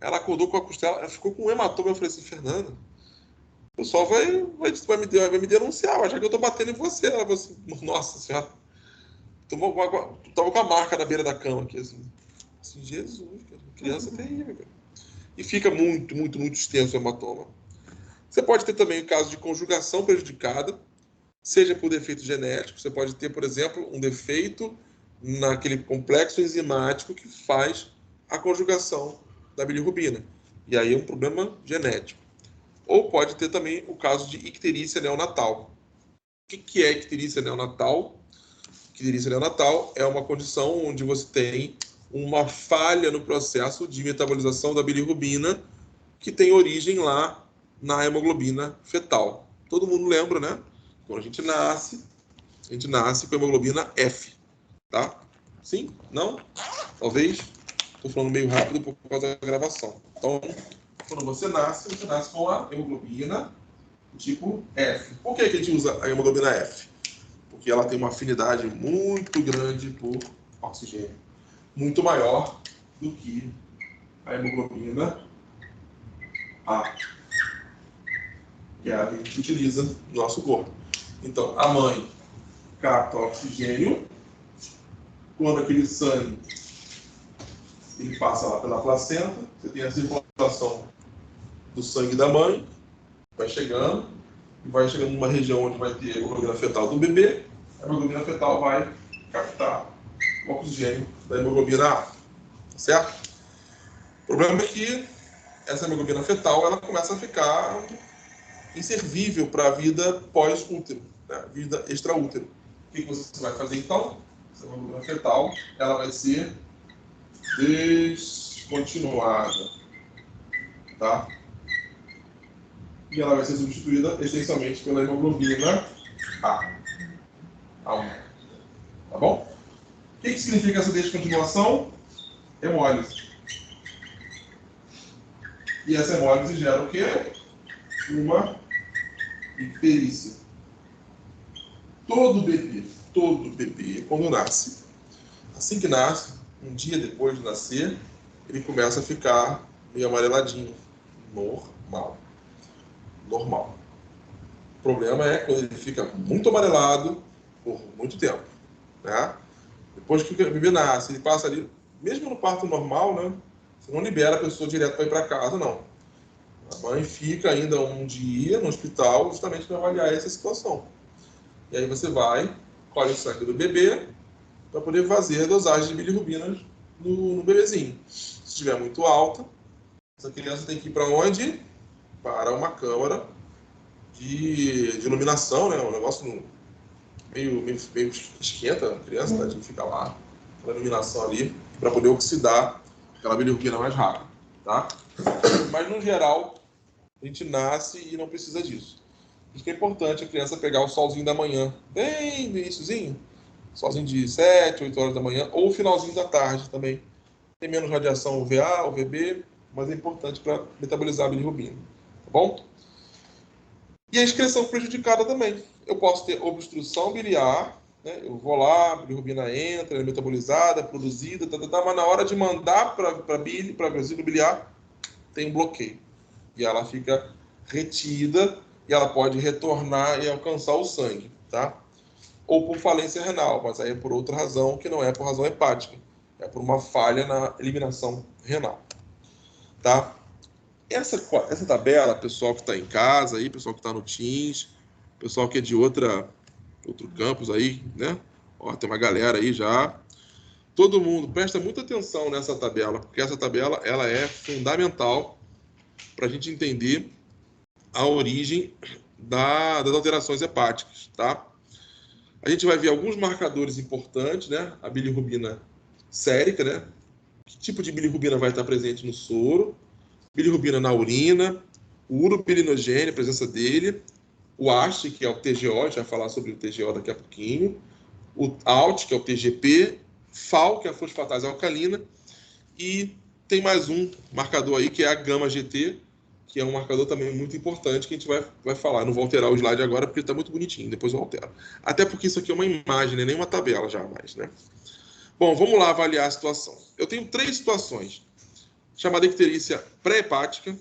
Ela acordou com a costela, ela ficou com um hematoma. Eu falei assim, Fernanda, o pessoal vai me denunciar, vai achar que eu tô batendo em você. Ela falou assim, nossa senhora. Tava com a marca na beira da cama aqui, assim. Jesus, cara, criança terrível, cara. E fica muito extenso o hematoma. Você pode ter também o caso de conjugação prejudicada, seja por defeito genético. Você pode ter, por exemplo, um defeito naquele complexo enzimático que faz a conjugação da bilirrubina. E aí é um problema genético. Ou pode ter também o caso de icterícia neonatal. O que é icterícia neonatal? Icterícia neonatal é uma condição onde você tem uma falha no processo de metabolização da bilirrubina que tem origem lá na hemoglobina fetal. Todo mundo lembra, né? Quando a gente nasce com a hemoglobina F, tá? Sim? Não? Talvez? Estou falando meio rápido por causa da gravação. Então, quando você nasce com a hemoglobina tipo F. Por que a gente usa a hemoglobina F? Porque ela tem uma afinidade muito grande por oxigênio. Muito maior do que a hemoglobina A, que é a que a gente utiliza no nosso corpo. Então, a mãe capta oxigênio. Quando aquele sangue ele passa lá pela placenta, você tem a circulação do sangue da mãe, vai chegando numa região onde vai ter a hemoglobina fetal do bebê, a hemoglobina fetal vai captar o oxigênio da hemoglobina A, certo? O problema é que essa hemoglobina fetal ela começa a ficar inservível para a vida pós-útero, né? Vida extraútero. O que você vai fazer então? Essa hemoglobina fetal ela vai ser descontinuada, tá? E ela vai ser substituída essencialmente pela hemoglobina A1, tá bom? O que significa essa descontinuação? Hemólise. E essa hemólise gera o quê? Uma icterícia. Todo bebê, quando nasce, assim que nasce, um dia depois de nascer, ele começa a ficar meio amareladinho. Normal. O problema é quando ele fica muito amarelado por muito tempo, né? Depois que o bebê nasce, ele passa ali, mesmo no parto normal, né? Você não libera a pessoa direto para ir para casa, não. A mãe fica ainda um dia no hospital justamente para avaliar essa situação. E aí você vai, colhe o sangue do bebê para poder fazer a dosagem de bilirrubina no bebezinho. Se estiver muito alta, essa criança tem que ir para onde? Para uma câmara de iluminação, né? Um negócio meio esquenta a criança, né? A gente fica lá, com a iluminação ali, para poder oxidar aquela bilirrubina mais rápido, tá? Mas, no geral, a gente nasce e não precisa disso. Por isso que é importante a criança pegar o solzinho da manhã, bem no iniciozinho, solzinho de 7, 8 horas da manhã, ou o finalzinho da tarde também. Tem menos radiação UVA, UVB, mas é importante para metabolizar a bilirrubina, tá bom? E a excreção prejudicada também. Eu posso ter obstrução biliar, né? Eu vou lá, a bilirrubina entra, é metabolizada, produzida, mas na hora de mandar para bile, para vesícula biliar, tem um bloqueio. E ela fica retida e ela pode retornar e alcançar o sangue, tá? Ou por falência renal, mas aí é por outra razão, que não é por razão hepática. É por uma falha na eliminação renal, tá? Essa tabela, pessoal que está em casa aí, pessoal que está no Teams, pessoal que é de outro campus aí, né? Ó, tem uma galera aí já. Todo mundo presta muita atenção nessa tabela, porque essa tabela ela é fundamental para a gente entender a origem das alterações hepáticas, tá? A gente vai ver alguns marcadores importantes, né? A bilirrubina sérica, né? Que tipo de bilirrubina vai estar presente no soro? Bilirrubina na urina, o uropirinogênio, a presença dele, o AST, que é o TGO, a gente vai falar sobre o TGO daqui a pouquinho, o ALT, que é o TGP, FAL, que é a fosfatase alcalina, e tem mais um marcador aí, que é a gama-GT, que é um marcador também muito importante, que a gente vai falar. Não vou alterar o slide agora, porque está muito bonitinho, depois eu altero. Até porque isso aqui é uma imagem, né? Nem uma tabela já mais, né? Bom, vamos lá avaliar a situação. Eu tenho 3 situações. Chamada icterícia pré-hepática,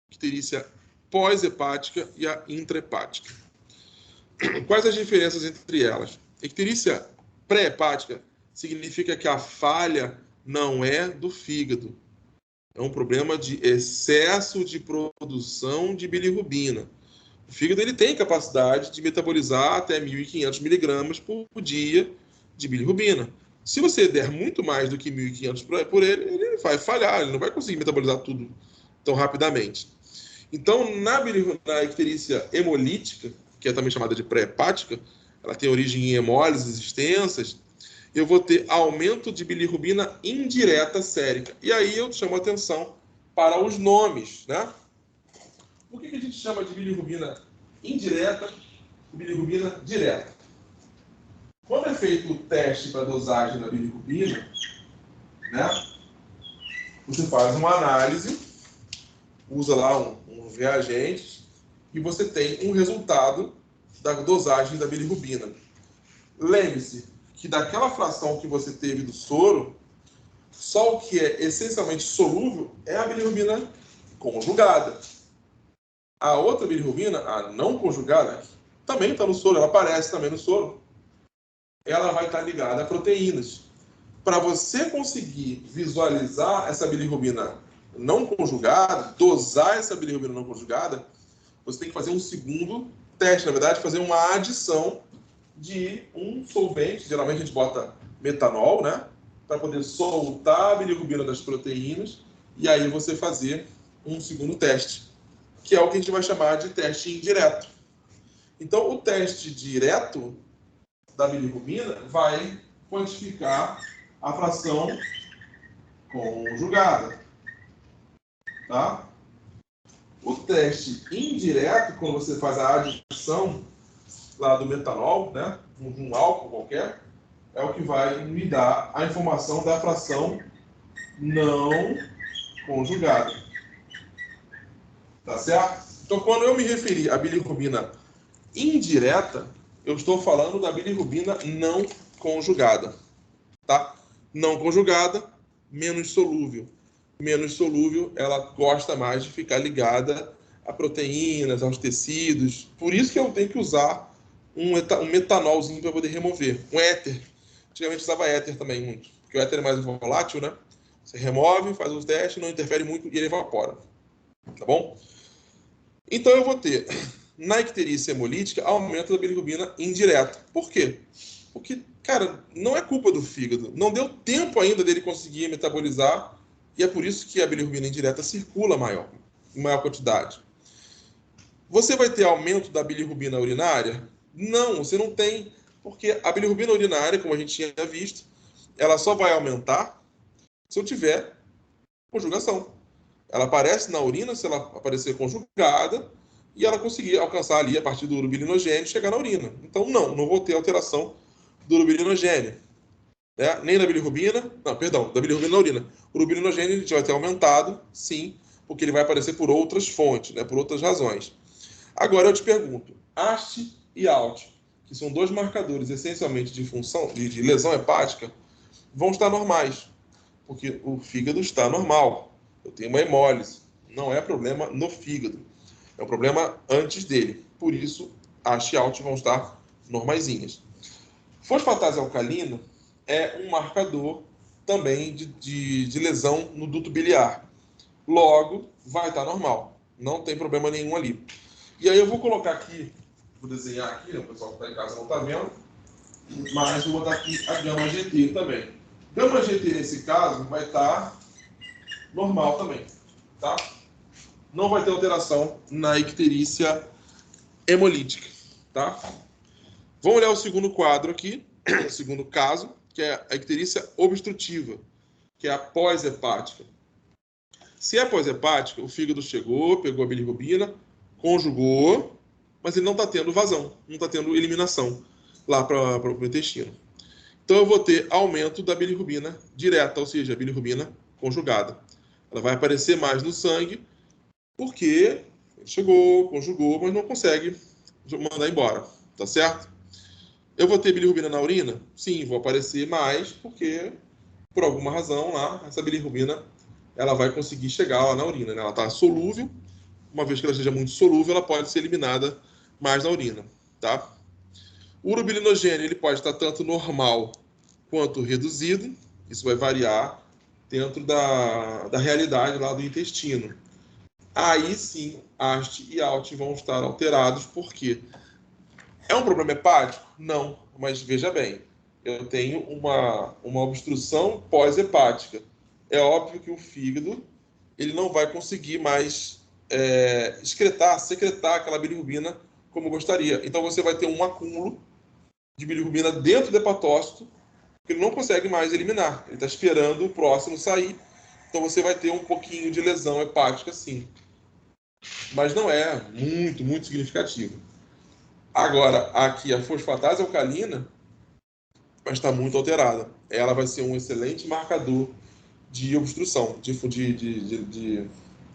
icterícia pós-hepática e a intrahepática. Quais as diferenças entre elas? Icterícia pré-hepática significa que a falha não é do fígado. É um problema de excesso de produção de bilirrubina. O fígado ele tem capacidade de metabolizar até 1.500 miligramas por dia de bilirrubina. Se você der muito mais do que 1.500 por ele vai falhar, ele não vai conseguir metabolizar tudo tão rapidamente. Então, na icterícia hemolítica, que é também chamada de pré-hepática, ela tem origem em hemólises extensas, eu vou ter aumento de bilirrubina indireta sérica. E aí eu chamo a atenção para os nomes, né? Por que a gente chama de bilirrubina indireta e bilirrubina direta? Quando é feito o teste para dosagem da bilirrubina, né? Você faz uma análise, usa lá um reagente e você tem um resultado da dosagem da bilirrubina. Lembre-se que daquela fração que você teve do soro, só o que é essencialmente solúvel é a bilirrubina conjugada. A outra bilirrubina, a não conjugada, também está no soro, ela aparece também no soro. Ela vai estar ligada a proteínas. Para você conseguir visualizar essa bilirrubina não conjugada, dosar essa bilirrubina não conjugada, você tem que fazer um segundo teste, na verdade, fazer uma adição de um solvente, geralmente a gente bota metanol, né? Para poder soltar a bilirrubina das proteínas e aí você fazer um segundo teste, que é o que a gente vai chamar de teste indireto. Então, o teste direto da bilirrubina vai quantificar a fração conjugada, tá? O teste indireto, quando você faz a adição lá do metanol, né, de um álcool qualquer, é o que vai me dar a informação da fração não conjugada. Tá certo? Então, quando eu me referi à bilirrubina indireta, eu estou falando da bilirrubina não conjugada, tá? Não conjugada, menos solúvel. Menos solúvel, ela gosta mais de ficar ligada a proteínas, aos tecidos. Por isso que eu tenho que usar um metanolzinho para poder remover. Um éter. Antigamente usava éter também muito, porque o éter é mais volátil, né? Você remove, faz os testes, não interfere muito e ele evapora. Tá bom? Então eu vou ter, na icterícia hemolítica, aumento da bilirrubina indireta. Por quê? Porque, cara, não é culpa do fígado. Não deu tempo ainda dele conseguir metabolizar e é por isso que a bilirrubina indireta circula em maior quantidade. Você vai ter aumento da bilirrubina urinária? Não, você não tem, porque a bilirrubina urinária, como a gente tinha visto, ela só vai aumentar se eu tiver conjugação. Ela aparece na urina se ela aparecer conjugada e ela conseguir alcançar ali, a partir do urobilinogênio, chegar na urina. Então, não vou ter alteração do urobilinogênio. Né? Nem da bilirrubina, não, perdão, da bilirrubina na urina. O urobilinogênio a gente vai ter aumentado, sim, porque ele vai aparecer por outras fontes, né, por outras razões. Agora eu te pergunto, AST e ALT, que são dois marcadores essencialmente de função, de lesão hepática, vão estar normais, porque o fígado está normal. Eu tenho uma hemólise. Não é problema no fígado. É um problema antes dele. Por isso, AST e ALT vão estar normaisinhas. Fosfatase alcalina é um marcador também de lesão no duto biliar. Logo, vai estar normal. Não tem problema nenhum ali. E aí eu vou colocar aqui, vou desenhar aqui, o pessoal que está em casa não está vendo, mas vou botar aqui a gama GT também. Gama GT, nesse caso, vai estar normal também, tá? Não vai ter alteração na icterícia hemolítica, tá? Vamos olhar o segundo quadro aqui, o segundo caso, que é a icterícia obstrutiva, que é a pós-hepática. Se é pós-hepática, o fígado chegou, pegou a bilirrubina, conjugou, mas ele não está tendo vazão, não está tendo eliminação lá para o intestino. Então eu vou ter aumento da bilirrubina direta, ou seja, a bilirrubina conjugada. Ela vai aparecer mais no sangue, porque ele chegou, conjugou, mas não consegue mandar embora, tá certo? Eu vou ter bilirrubina na urina? Sim, vou aparecer mais, porque por alguma razão lá, essa bilirrubina ela vai conseguir chegar lá na urina, né? Ela está solúvel, uma vez que ela esteja muito solúvel, ela pode ser eliminada mais na urina, tá? O urobilinogênio ele pode estar tanto normal quanto reduzido, isso vai variar dentro da realidade lá do intestino. Aí sim, AST e ALT vão estar alterados, por quê? É um problema hepático? Não, mas veja bem, eu tenho uma obstrução pós-hepática. É óbvio que o fígado ele não vai conseguir mais secretar aquela bilirrubina como gostaria. Então você vai ter um acúmulo de bilirrubina dentro do hepatócito que ele não consegue mais eliminar. Ele está esperando o próximo sair. Então você vai ter um pouquinho de lesão hepática, sim. Mas não é muito significativo. Agora, aqui a fosfatase alcalina vai estar muito alterada. Ela vai ser um excelente marcador de obstrução, de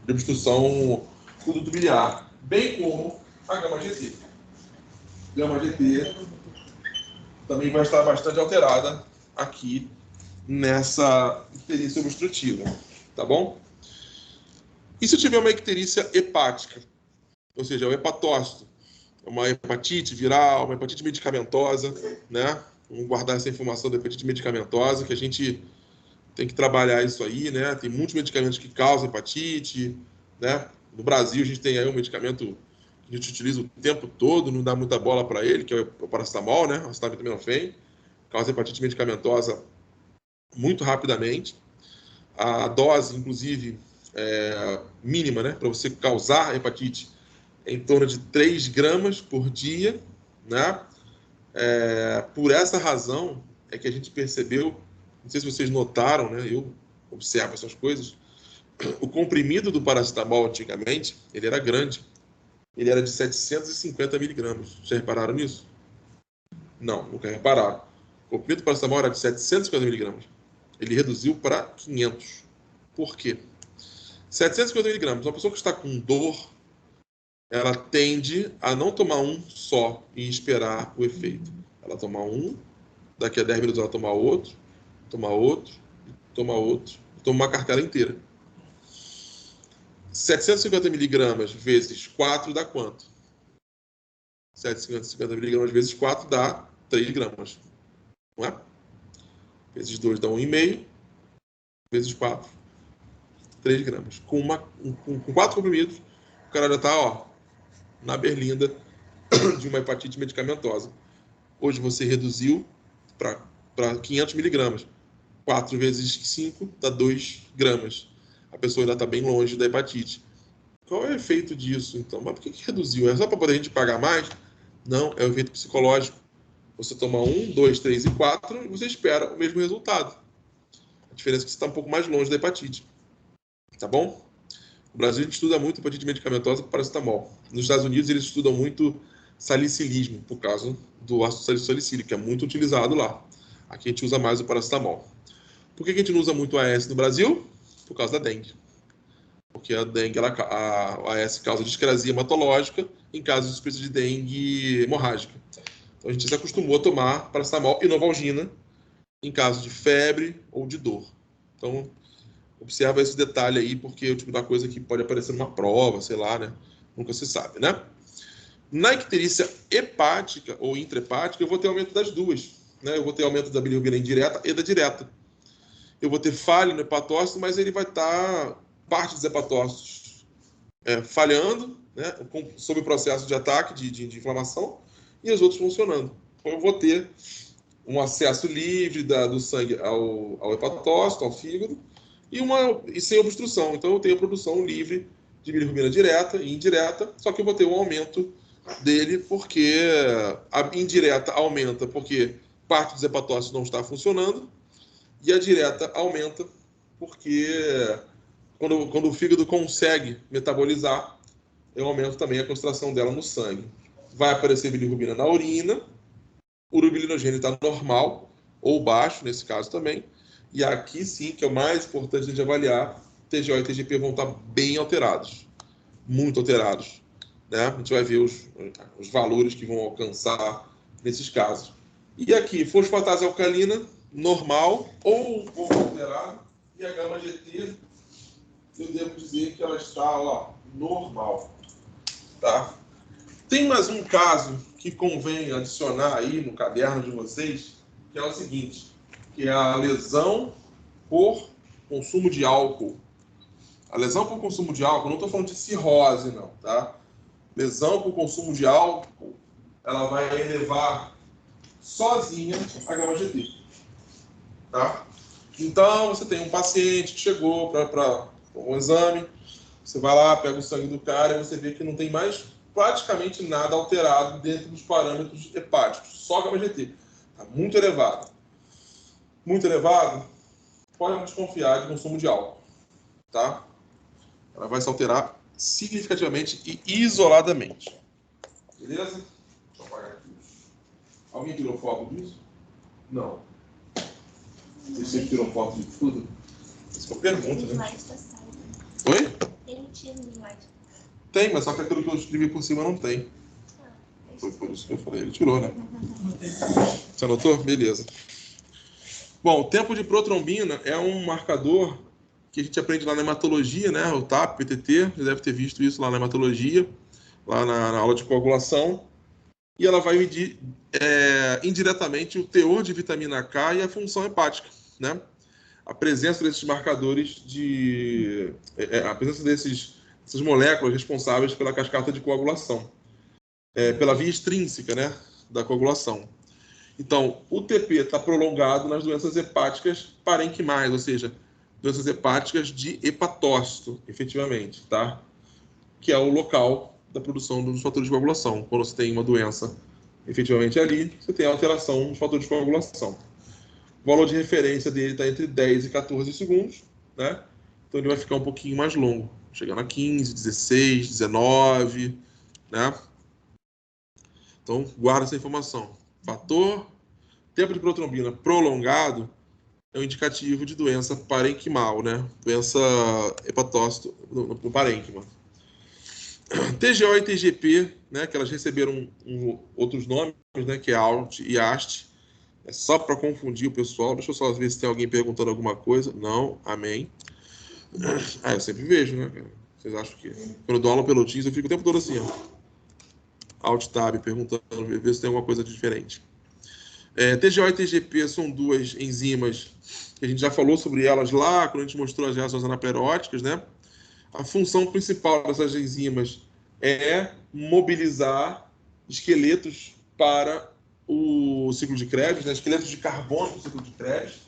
obstrução do duto biliar, bem como a gama GT. Gama GT também vai estar bastante alterada aqui nessa icterícia obstrutiva, tá bom? E se eu tiver uma icterícia hepática, ou seja, o hepatócito, uma hepatite viral, uma hepatite medicamentosa, né? Vamos guardar essa informação da hepatite medicamentosa, que a gente tem que trabalhar isso aí, né? Tem muitos medicamentos que causam hepatite, né? No Brasil, a gente tem aí um medicamento a gente utiliza o tempo todo, não dá muita bola para ele, que é o paracetamol, né? Acetaminofén, causa hepatite medicamentosa muito rapidamente. A dose, inclusive, mínima, né, para você causar hepatite é em torno de 3 gramas por dia, né? Por essa razão é que a gente percebeu, não sei se vocês notaram, né? Eu observo essas coisas. O comprimido do paracetamol antigamente, ele era grande. Ele era de 750 miligramas. Já repararam nisso? Não, nunca repararam. O comprimido do paracetamol era de 750 miligramas. Ele reduziu para 500. Por quê? 750 miligramas. Uma pessoa que está com dor, ela tende a não tomar um só e esperar o efeito. Ela toma um, daqui a 10 minutos ela toma outro, toma outro, toma outro, toma uma cartela inteira. 750 miligramas vezes 4 dá quanto? 750 miligramas vezes 4 dá 3 gramas. Não é? Vezes 2 dá 1,5, vezes 4, 3 gramas. Com 4 comprimidos, o cara já está, ó, na berlinda de uma hepatite medicamentosa. Hoje você reduziu para 500 miligramas. 4 vezes 5 dá 2 gramas. A pessoa ainda está bem longe da hepatite. Qual é o efeito disso, então? Mas por que reduziu? É só para poder a gente pagar mais? Não, é o efeito psicológico. Você toma 1, 2, 3 e 4 e você espera o mesmo resultado. A diferença é que você está um pouco mais longe da hepatite. Tá bom? No Brasil a gente estuda muito hepatite medicamentosa com paracetamol. Nos Estados Unidos eles estudam muito salicilismo, por causa do ácido salicílico, que é muito utilizado lá. Aqui a gente usa mais o paracetamol. Por que a gente não usa muito o AS no Brasil? Por causa da dengue. Porque a dengue, a AS causa discrasia hematológica em casos de suspeita de dengue hemorrágica. Então a gente se acostumou a tomar paracetamol e novalgina em caso de febre ou de dor. Então, observa esse detalhe aí, porque é o tipo da coisa que pode aparecer numa prova, sei lá, né? Nunca se sabe, né? Na icterícia hepática ou intrahepática, eu vou ter aumento das duas, né? Eu vou ter aumento da bilirrubina indireta e da direta. Eu vou ter falha no hepatócito, mas ele vai estar parte dos hepatócitos falhando, né? Sob o processo de ataque, de inflamação, e os outros funcionando. Então, eu vou ter um acesso livre do sangue ao hepatócito, ao fígado, e sem obstrução. Então, eu tenho a produção livre de bilirrubina direta e indireta, só que eu vou ter um aumento dele porque a indireta aumenta porque parte dos hepatócitos não está funcionando e a direta aumenta porque quando o fígado consegue metabolizar, eu aumento também a concentração dela no sangue. Vai aparecer bilirrubina na urina, o urobilinogênio está normal ou baixo, nesse caso também, e aqui sim, que é o mais importante de avaliar, TGO e TGP vão estar bem alterados, muito alterados. Né? A gente vai ver os valores que vão alcançar nesses casos. E aqui, fosfatase alcalina, normal ou um pouco alterada, e a gama-GT, eu devo dizer que ela está, ó, normal. Tá? Tem mais um caso que convém adicionar aí no caderno de vocês, que é o seguinte, que é a lesão por consumo de álcool. A lesão por consumo de álcool, não estou falando de cirrose, não, tá? Lesão por consumo de álcool, ela vai elevar sozinha a gama-GT, tá? Então, você tem um paciente que chegou para um exame, você vai lá, pega o sangue do cara e você vê que não tem mais praticamente nada alterado dentro dos parâmetros hepáticos, só gama-GT. Está muito elevado. Muito elevado, pode desconfiar de consumo de álcool, tá? Ela vai se alterar significativamente e isoladamente. Beleza? Deixa eu apagar aqui. Alguém tirou foto disso? Não. Você tirou foto de tudo? Isso que eu pergunto, né? Oi? Ele tira o slide. Tem, mas só que aquilo que eu escrevi por cima não tem. Foi por isso que eu falei. Ele tirou, né? Você anotou? Beleza. Bom, o tempo de protrombina é um marcador que a gente aprende lá na hematologia, né? O TAP, PTT, você deve ter visto isso lá na hematologia, lá na aula de coagulação. E ela vai medir indiretamente o teor de vitamina K e a função hepática, né? A presença desses marcadores a presença essas moléculas responsáveis pela cascata de coagulação, pela via extrínseca, né, da coagulação. Então, o TP está prolongado nas doenças hepáticas parenquimais, ou seja, doenças hepáticas de hepatócito, efetivamente, tá? Que é o local da produção dos fatores de coagulação. Quando você tem uma doença efetivamente ali, você tem a alteração dos fatores de coagulação. O valor de referência dele está entre 10 e 14 segundos, né? Então ele vai ficar um pouquinho mais longo, chegando a 15, 16, 19, né? Então, guarda essa informação. Tempo de protrombina prolongado é um indicativo de doença parenquimal, né? Doença hepatócito no parênquima. TGO e TGP, né? Que elas receberam outros nomes, né? Que é ALT e AST. É só para confundir o pessoal. Deixa eu só ver se tem alguém perguntando alguma coisa. Não, amém. Eu sempre vejo, né? Vocês acham que... Quando eu dou aula pelo Teams, eu fico o tempo todo assim, ó. Alt Tab, perguntando, ver se tem alguma coisa diferente. TGO e TGP são duas enzimas que a gente já falou sobre elas lá, quando a gente mostrou as reações anapleróticas, né? A função principal dessas enzimas é mobilizar esqueletos para o ciclo de Krebs, né? Esqueletos de carbono para o ciclo de Krebs.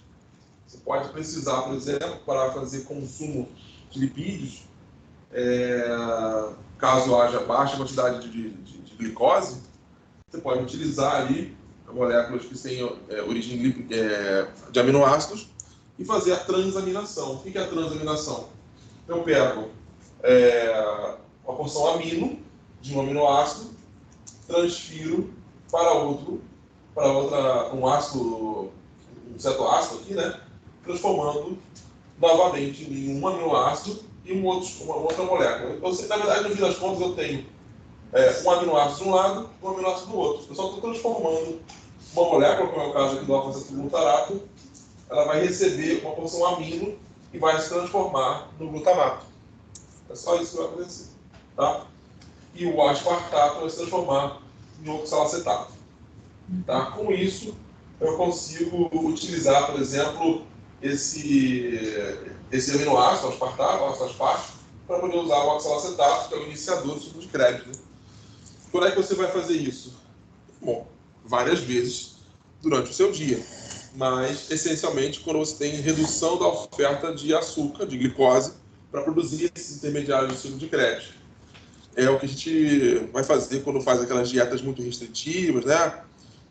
Você pode precisar, por exemplo, para fazer consumo de lipídios, caso haja baixa quantidade de glicose, você pode utilizar ali moléculas que têm origem de aminoácidos e fazer a transaminação. O que é a transaminação? Eu pego uma porção amino de um aminoácido, transfiro para um ácido, um cetoácido aqui, né? Transformando novamente em um aminoácido e uma outra molécula. Então, na verdade, no fim das contas, eu tenho um aminoácido de um lado e um aminoácido do outro. Eu só estou transformando uma molécula, como é o caso aqui do alfa-cetoglutarato, ela vai receber uma porção amino e vai se transformar no glutamato. É só isso que vai acontecer. Tá? E o aspartato vai se transformar em oxalacetato. Tá? Com isso, eu consigo utilizar, por exemplo, esse aminoácido, o aspartato, o ácido para poder usar o oxalacetato, que é o iniciador do ciclo de Krebs. Né? Quando é que você vai fazer isso? Bom, várias vezes durante o seu dia, mas essencialmente quando você tem redução da oferta de açúcar, de glicose, para produzir esses intermediários do ciclo de Krebs. É o que a gente vai fazer quando faz aquelas dietas muito restritivas, né?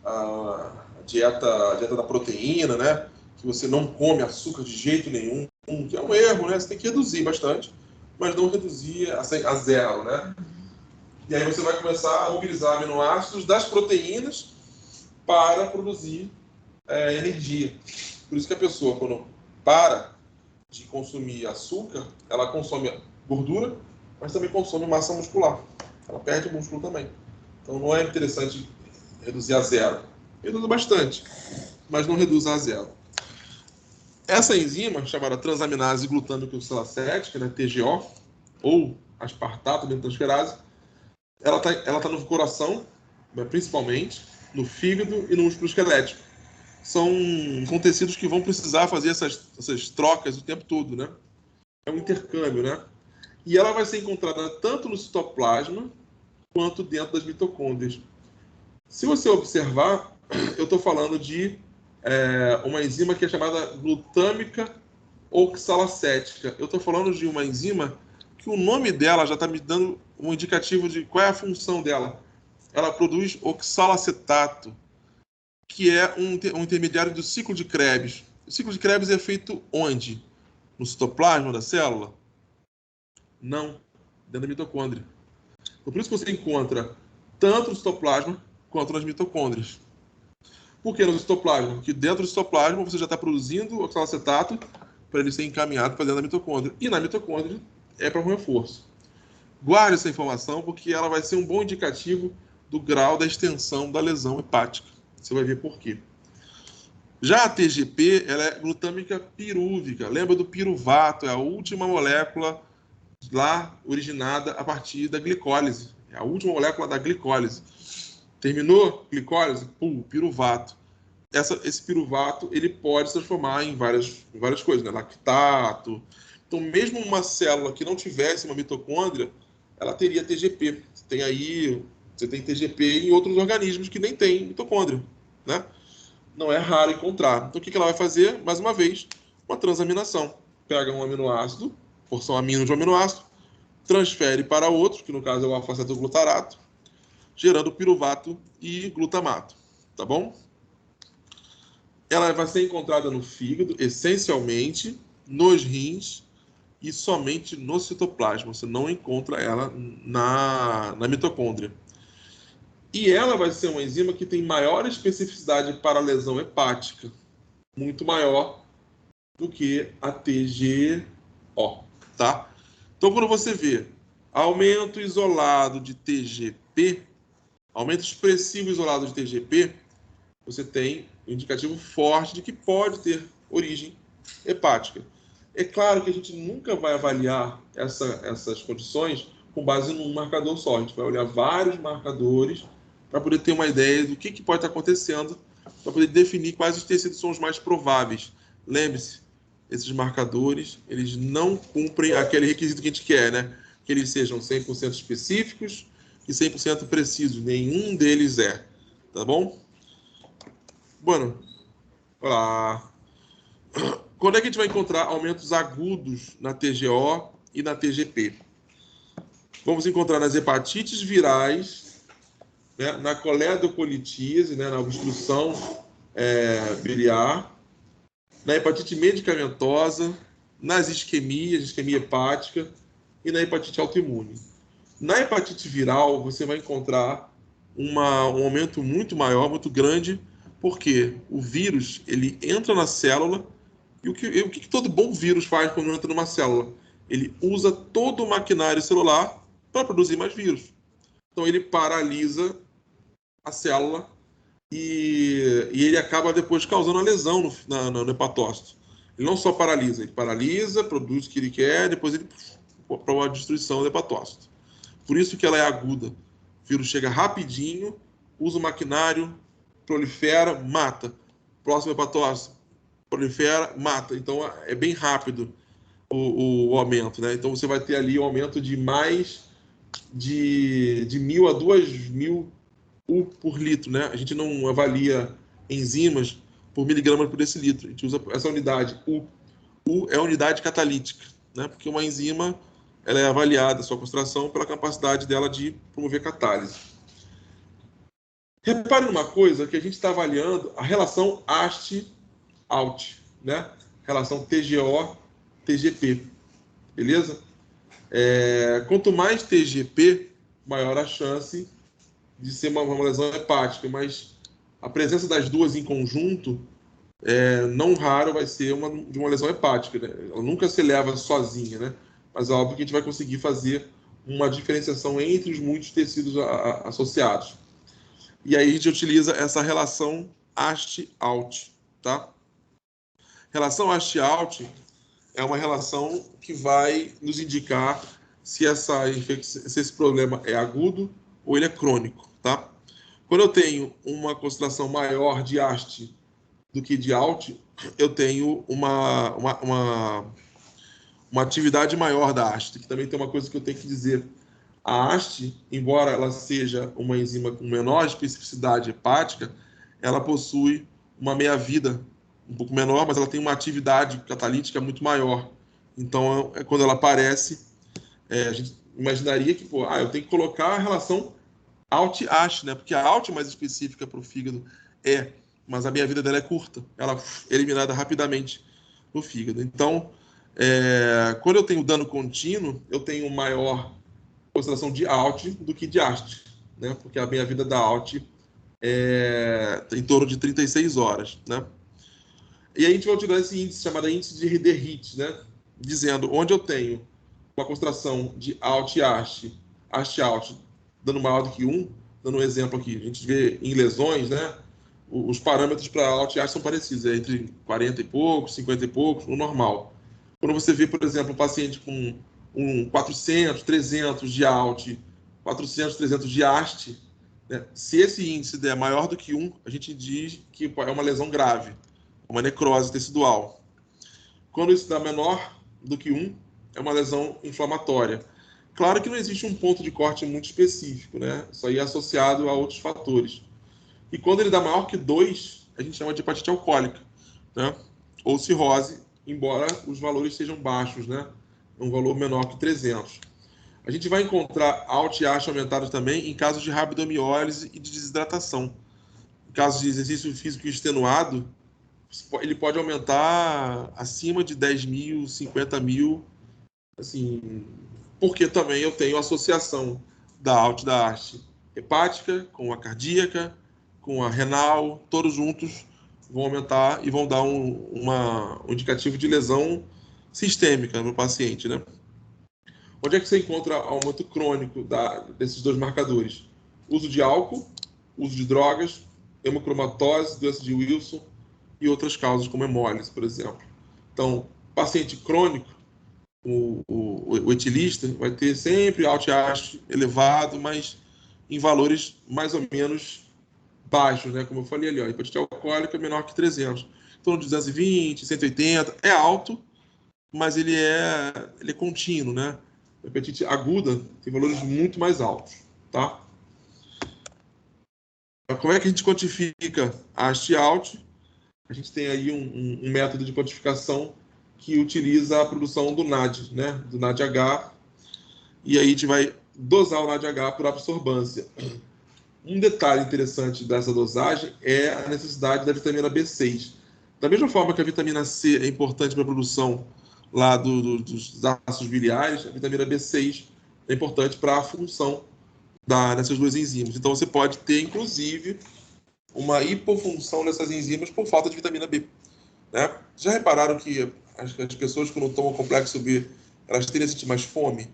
A dieta da proteína, né? Que você não come açúcar de jeito nenhum, que é um erro, né? Você tem que reduzir bastante, mas não reduzir a zero, né? E aí você vai começar a mobilizar aminoácidos das proteínas para produzir energia. Por isso que a pessoa, quando para de consumir açúcar, ela consome gordura, mas também consome massa muscular. Ela perde músculo também. Então não é interessante reduzir a zero. Reduz bastante, mas não reduz a zero. Essa enzima, chamada transaminase glutâmico oxalacética, né, TGO, ou aspartato betatransferase, ela tá no coração, né, principalmente, no fígado e no músculo esquelético. São tecidos que vão precisar fazer essas trocas o tempo todo, né? É um intercâmbio, né? E ela vai ser encontrada tanto no citoplasma quanto dentro das mitocôndrias. Se você observar, eu estou falando de uma enzima que é chamada glutâmica oxalacética. Eu estou falando de uma enzima que o nome dela já está me dando um indicativo de qual é a função dela. Ela produz oxalacetato, que é um intermediário do ciclo de Krebs. O ciclo de Krebs é feito onde? No citoplasma da célula? Não, dentro da mitocôndria. Então, por isso que você encontra tanto no citoplasma quanto nas mitocôndrias. Por que no citoplasma? Porque dentro do citoplasma você já está produzindo oxalacetato para ele ser encaminhado para dentro da mitocôndria. E na mitocôndria é para um reforço. Guarde essa informação porque ela vai ser um bom indicativo do grau da extensão da lesão hepática. Você vai ver por quê. Já a TGP, ela é glutâmica pirúvica. Lembra do piruvato? É a última molécula lá originada a partir da glicólise. É a última molécula da glicólise. Terminou glicólise? Piruvato. Esse piruvato ele pode se transformar em várias coisas, né? Lactato, Então, mesmo uma célula que não tivesse uma mitocôndria, ela teria TGP. Você tem TGP em outros organismos que nem tem mitocôndria, né? Não é raro encontrar. Então, o que ela vai fazer? Mais uma vez, uma transaminação. Pega um aminoácido, porção amino de um aminoácido, transfere para outro, que no caso é o alfa-cetoglutarato, gerando piruvato e glutamato, tá bom? Ela vai ser encontrada no fígado, essencialmente, nos rins e somente no citoplasma. Você não encontra ela na mitocôndria. E ela vai ser uma enzima que tem maior especificidade para a lesão hepática, muito maior do que a TGO, tá? Então, quando você vê aumento isolado de TGP, aumento expressivo isolado de TGP, você tem um indicativo forte de que pode ter origem hepática. É claro que a gente nunca vai avaliar essas condições com base num marcador só. A gente vai olhar vários marcadores para poder ter uma ideia do que pode estar acontecendo, para poder definir quais os tecidos são os mais prováveis. Lembre-se, esses marcadores, eles não cumprem aquele requisito que a gente quer, né? Que eles sejam 100% específicos e 100% precisos. Nenhum deles é, tá bom? Bueno, olá. Quando é que a gente vai encontrar aumentos agudos na TGO e na TGP? Vamos encontrar nas hepatites virais, né, na coledocolitíase, né, na obstrução biliar, na hepatite medicamentosa, nas isquemias, isquemia hepática e na hepatite autoimune. Na hepatite viral, você vai encontrar um aumento muito maior, muito grande, porque o vírus ele entra na célula e o que todo bom vírus faz quando entra numa célula? Ele usa todo o maquinário celular para produzir mais vírus. Então ele paralisa a célula e ele acaba depois causando a lesão no hepatócito. Ele não só paralisa, ele paralisa, produz o que ele quer, depois ele prova a destruição do hepatócito. Por isso que ela é aguda. O vírus chega rapidinho, usa o maquinário, prolifera, mata. Próximo hepatócito, prolifera, mata. Então é bem rápido o aumento, né? Então você vai ter ali um aumento de mais de 1.000 a 2.000 U por litro, né? A gente não avalia enzimas por miligrama por decilitro. A gente usa essa unidade U. U é a unidade catalítica, né? Porque uma enzima ela é avaliada, a sua concentração, pela capacidade dela de promover catálise. Repare numa coisa que a gente está avaliando a relação AST-ALT, né? Relação TGO-TGP, beleza? Quanto mais TGP, maior a chance de ser uma lesão hepática, mas a presença das duas em conjunto, não raro, vai ser de uma lesão hepática, né? Ela nunca se leva sozinha, né? Mas é óbvio que a gente vai conseguir fazer uma diferenciação entre os muitos tecidos associados. E aí a gente utiliza essa relação AST-ALT, tá? Relação AST-ALT é uma relação que vai nos indicar se esse problema é agudo ou ele é crônico, tá? Quando eu tenho uma concentração maior de AST do que de ALT, eu tenho uma atividade maior da AST, que também tem uma coisa que eu tenho que dizer. A AST, embora ela seja uma enzima com menor especificidade hepática, ela possui uma meia-vida um pouco menor, mas ela tem uma atividade catalítica muito maior. Então, quando ela aparece, a gente imaginaria que, eu tenho que colocar a relação ALT-AST, né? Porque a ALT é mais específica para o fígado, mas a meia-vida dela é curta. Ela é eliminada rapidamente no fígado. Então, quando eu tenho dano contínuo, eu tenho maior concentração de ALT do que de AST, né? Porque a meia-vida da ALT é em torno de 36 horas, né? E aí a gente vai utilizar esse índice chamado índice de HIT, né? Dizendo onde eu tenho uma concentração de ALT e AST-ALT dando maior do que 1, dando um exemplo aqui, a gente vê em lesões, né? Os parâmetros para ALT e AST são parecidos, entre 40 e poucos, 50 e poucos, o normal. Quando você vê, por exemplo, um paciente com 400, 300 de ALT, 400, 300 de AST, né? Se esse índice der maior do que 1, a gente diz que é uma lesão grave, uma necrose tecidual. Quando isso dá menor, do que um, é uma lesão inflamatória. Claro que não existe um ponto de corte muito específico, né? Isso aí é associado a outros fatores. E quando ele dá maior que 2, a gente chama de hepatite alcoólica, né? Ou cirrose, embora os valores sejam baixos, né? Um valor menor que 300. A gente vai encontrar ALT e AST aumentados também em casos de rabdomiólise e de desidratação. Em casos de exercício físico extenuado, ele pode aumentar acima de 10 mil, 50 mil, assim, porque também eu tenho associação da ALT e da AST hepática com a cardíaca, com a renal, todos juntos vão aumentar e vão dar um indicativo de lesão sistêmica no paciente, né? Onde é que você encontra aumento crônico desses dois marcadores? Uso de álcool, uso de drogas, hemocromatose, doença de Wilson e outras causas, como hemólise, por exemplo. Então, paciente crônico, o etilista vai ter sempre ALT e AST elevado, mas em valores mais ou menos baixos, né? Como eu falei ali, ó, hepatite alcoólica menor que 300. Então, 220, 180, é alto, mas ele é contínuo, né? A hepatite aguda tem valores muito mais altos, tá? Como é que a gente quantifica a AST-ALT? A gente tem aí um método de quantificação que utiliza a produção do NAD, né? Do NADH, e aí a gente vai dosar o NADH por absorbância. Um detalhe interessante dessa dosagem é a necessidade da vitamina B6. Da mesma forma que a vitamina C é importante para a produção lá dos ácidos biliares, a vitamina B6 é importante para a função dessas duas enzimas. Então você pode ter, inclusive, uma hipofunção dessas enzimas por falta de vitamina B, né? Já repararam que as pessoas, quando tomam complexo B, elas tendem a sentir mais fome?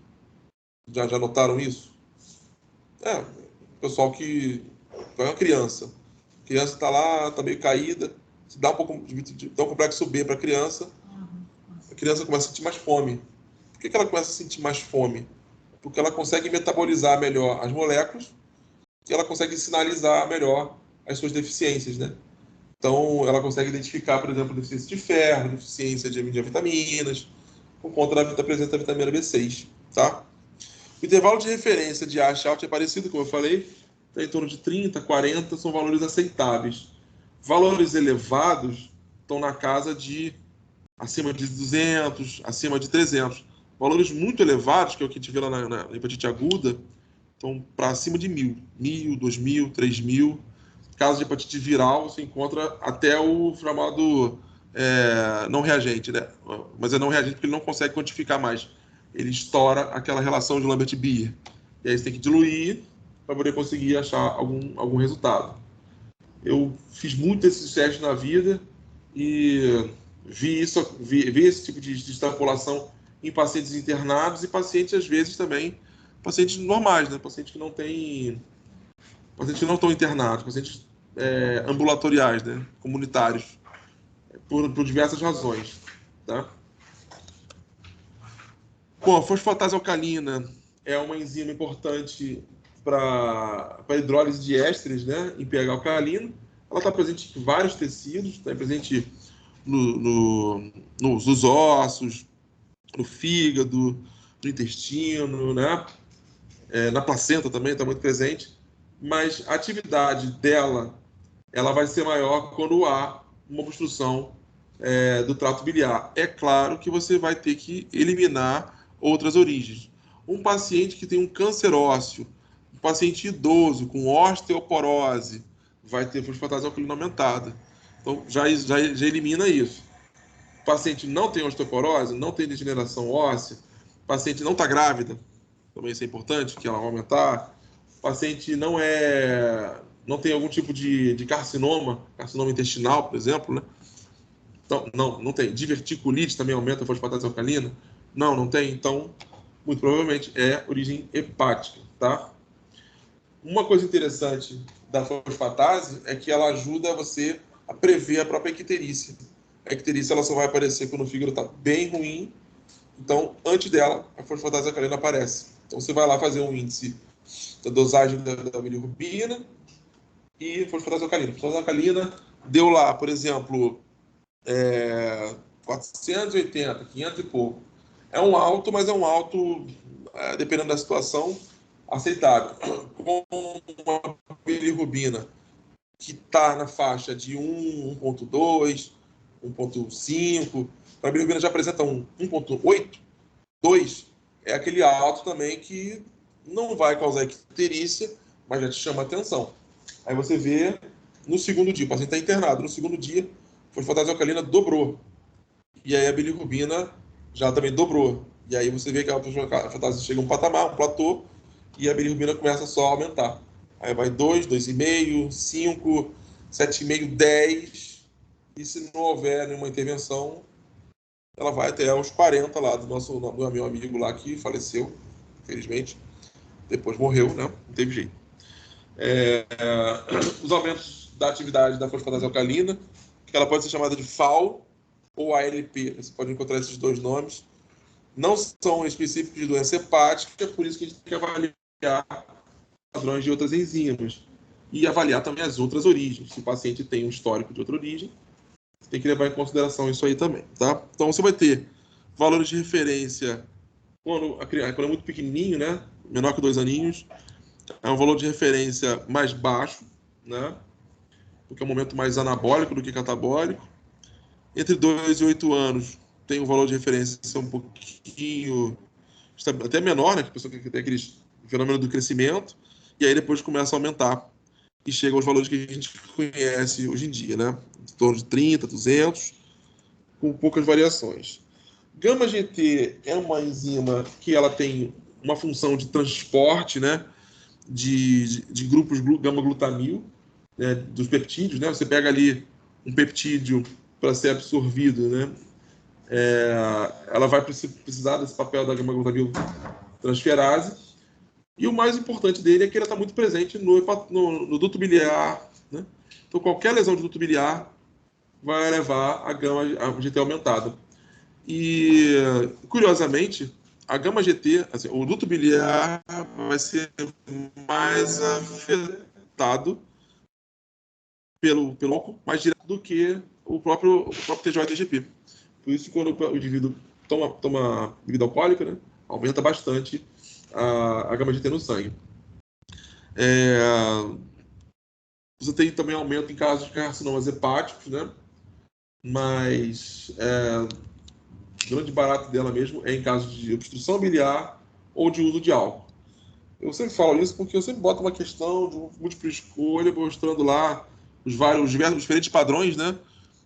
Já notaram isso? O pessoal que é uma criança. A criança está lá, está meio caída, se dá dá um complexo B para a criança começa a sentir mais fome. Por que ela começa a sentir mais fome? Porque ela consegue metabolizar melhor as moléculas e ela consegue sinalizar melhor as suas deficiências, né? Então, ela consegue identificar, por exemplo, deficiência de ferro, deficiência de vitaminas, por conta da presença da vitamina B6, tá? O intervalo de referência de AST-ALT é parecido, como eu falei, está em torno de 30, 40, são valores aceitáveis. Valores elevados estão na casa de acima de 200, acima de 300. Valores muito elevados, que é o que a gente vê lá na hepatite aguda, estão para acima de 1.000, 2.000, 3.000. Caso de hepatite viral, você encontra até o chamado não reagente, né? Mas é não reagente porque ele não consegue quantificar mais. Ele estoura aquela relação de Lambert-Beer. E aí você tem que diluir para poder conseguir achar algum resultado. Eu fiz muito esses testes na vida e vi esse tipo de extrapolação em pacientes internados e pacientes, às vezes, também, pacientes normais, né? Pacientes que não estão internados, pacientes ambulatoriais, né? Comunitários, por diversas razões, tá? Bom, a fosfatase alcalina é uma enzima importante para a hidrólise de ésteres, né, em pH alcalino. Ela está presente em vários tecidos, está presente nos ossos, no fígado, no intestino, né? Na placenta também está muito presente. Mas a atividade dela, ela vai ser maior quando há uma obstrução do trato biliar. É claro que você vai ter que eliminar outras origens. Um paciente que tem um câncer ósseo, um paciente idoso com osteoporose, vai ter fosfatase alcalina aumentada. Então, já elimina isso. O paciente não tem osteoporose, não tem degeneração óssea, o paciente não está grávida, também isso é importante, que ela vai aumentar. O paciente não tem algum tipo de carcinoma intestinal, por exemplo, né? Então, não tem. Diverticulite também aumenta a fosfatase alcalina? Não tem. Então, muito provavelmente é origem hepática, tá? Uma coisa interessante da fosfatase é que ela ajuda você a prever a própria icterícia. A icterícia ela só vai aparecer quando o fígado está bem ruim. Então, antes dela, a fosfatase alcalina aparece. Então, você vai lá fazer um índice da dosagem da bilirrubina e fosfatase alcalina. Fosfatase alcalina deu lá, por exemplo, 480, 500 e pouco. É um alto, mas é um alto, dependendo da situação, aceitável. Com uma bilirrubina que está na faixa de 1, 1.2, 1.5, a bilirrubina já apresenta um 1.8, 2, é aquele alto também que não vai causar icterícia, mas já te chama a atenção. Aí você vê no segundo dia, o paciente está internado, no segundo dia, a fosfatase alcalina dobrou. E aí a bilirrubina já também dobrou. E aí você vê que a fosfatase chega a um patamar, um platô, e a bilirrubina começa só a aumentar. Aí vai 2, 2,5, 5, 7,5, 10. E se não houver nenhuma intervenção, ela vai até os 40 lá do meu amigo lá que faleceu, infelizmente. Depois morreu, né? Não teve jeito. Os aumentos da atividade da fosfatase alcalina, que ela pode ser chamada de FAO ou ALP. Você pode encontrar esses dois nomes. Não são específicos de doença hepática, por isso que a gente tem que avaliar padrões de outras enzimas. E avaliar também as outras origens. Se o paciente tem um histórico de outra origem, você tem que levar em consideração isso aí também, tá? Então você vai ter valores de referência quando é muito pequenininho, né? Menor que 2 aninhos, é um valor de referência mais baixo, né? Porque é um momento mais anabólico do que catabólico. Entre 2 e 8 anos tem um valor de referência um pouquinho até menor, né? Que a pessoa tem aquele fenômeno do crescimento, e aí depois começa a aumentar e chega aos valores que a gente conhece hoje em dia, né? Em torno de 30, 200, com poucas variações. Gama GT é uma enzima que ela tem uma função de transporte, né? De grupos gama-glutamil, né, dos peptídeos, né? Você pega ali um peptídeo para ser absorvido, né? Ela vai precisar desse papel da gama-glutamil transferase. E o mais importante dele é que ela está muito presente no duto biliar, né? Então, qualquer lesão de duto biliar vai levar a gama GT aumentada. E, curiosamente, a gama GT, assim, o duto biliar vai ser mais afetado pelo álcool mais direto do que o próprio TGO-TGP. Por isso, quando o indivíduo toma bebida alcoólica, né, aumenta bastante a gama GT no sangue. Você tem também aumento em casos de carcinomas hepáticos, né? Mas o grande barato dela mesmo é em casos de obstrução biliar ou de uso de álcool. Eu sempre falo isso porque eu sempre boto uma questão de múltipla escolha, mostrando lá os diferentes padrões, né?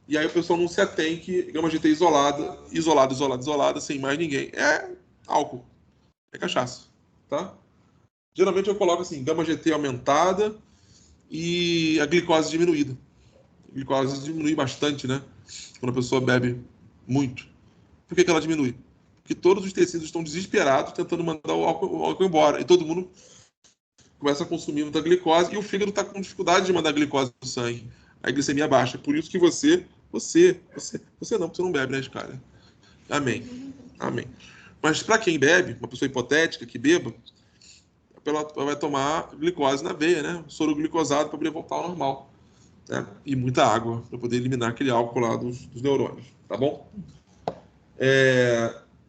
E aí o pessoal não se atém que gama GT isolada, sem mais ninguém. É álcool, é cachaça, tá? Geralmente eu coloco assim, gama GT aumentada e a glicose diminuída. A glicose diminui bastante, né? Quando a pessoa bebe muito. Por que ela diminui? Porque todos os tecidos estão desesperados tentando mandar o álcool embora. E todo mundo começa a consumir muita glicose e o fígado está com dificuldade de mandar glicose no sangue. A glicemia baixa. Por isso que você não, porque você não bebe, né, cara? Amém. Amém. Mas para quem bebe, uma pessoa hipotética que beba, ela vai tomar glicose na veia, né? Soro glicosado para poder voltar ao normal. Né? E muita água para poder eliminar aquele álcool lá dos neurônios, tá bom?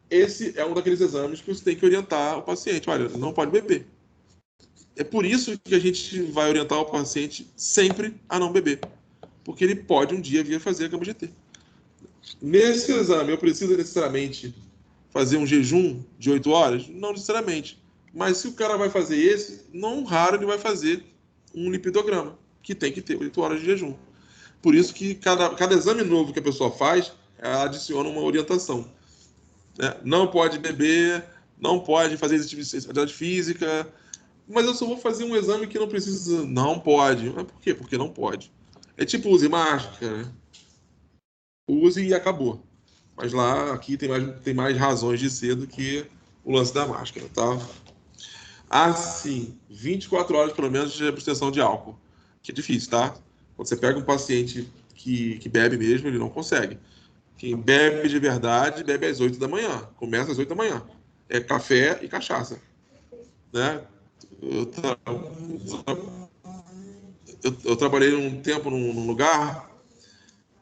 Esse é um daqueles exames que você tem que orientar o paciente. Olha, não pode beber. É por isso que a gente vai orientar o paciente sempre a não beber. Porque ele pode um dia vir a fazer a gama GT. Nesse exame, eu preciso necessariamente fazer um jejum de 8 horas? Não necessariamente. Mas se o cara vai fazer esse, não raro ele vai fazer um lipidograma, que tem que ter 8 horas de jejum. Por isso que cada exame novo que a pessoa faz, ela adiciona uma orientação. Né? Não pode beber, não pode fazer atividade física, mas eu só vou fazer um exame que não precisa. Não pode. Mas por quê? Porque não pode. É tipo, use máscara, né? Use e acabou. Mas lá, aqui tem mais razões de ser do que o lance da máscara, tá? Sim, 24 horas pelo menos de abstenção de álcool, que é difícil, tá? Quando você pega um paciente que bebe mesmo, ele não consegue. Quem bebe de verdade, bebe às 8 da manhã. Começa às 8 da manhã. É café e cachaça, né? Eu, tra... eu trabalhei um tempo num lugar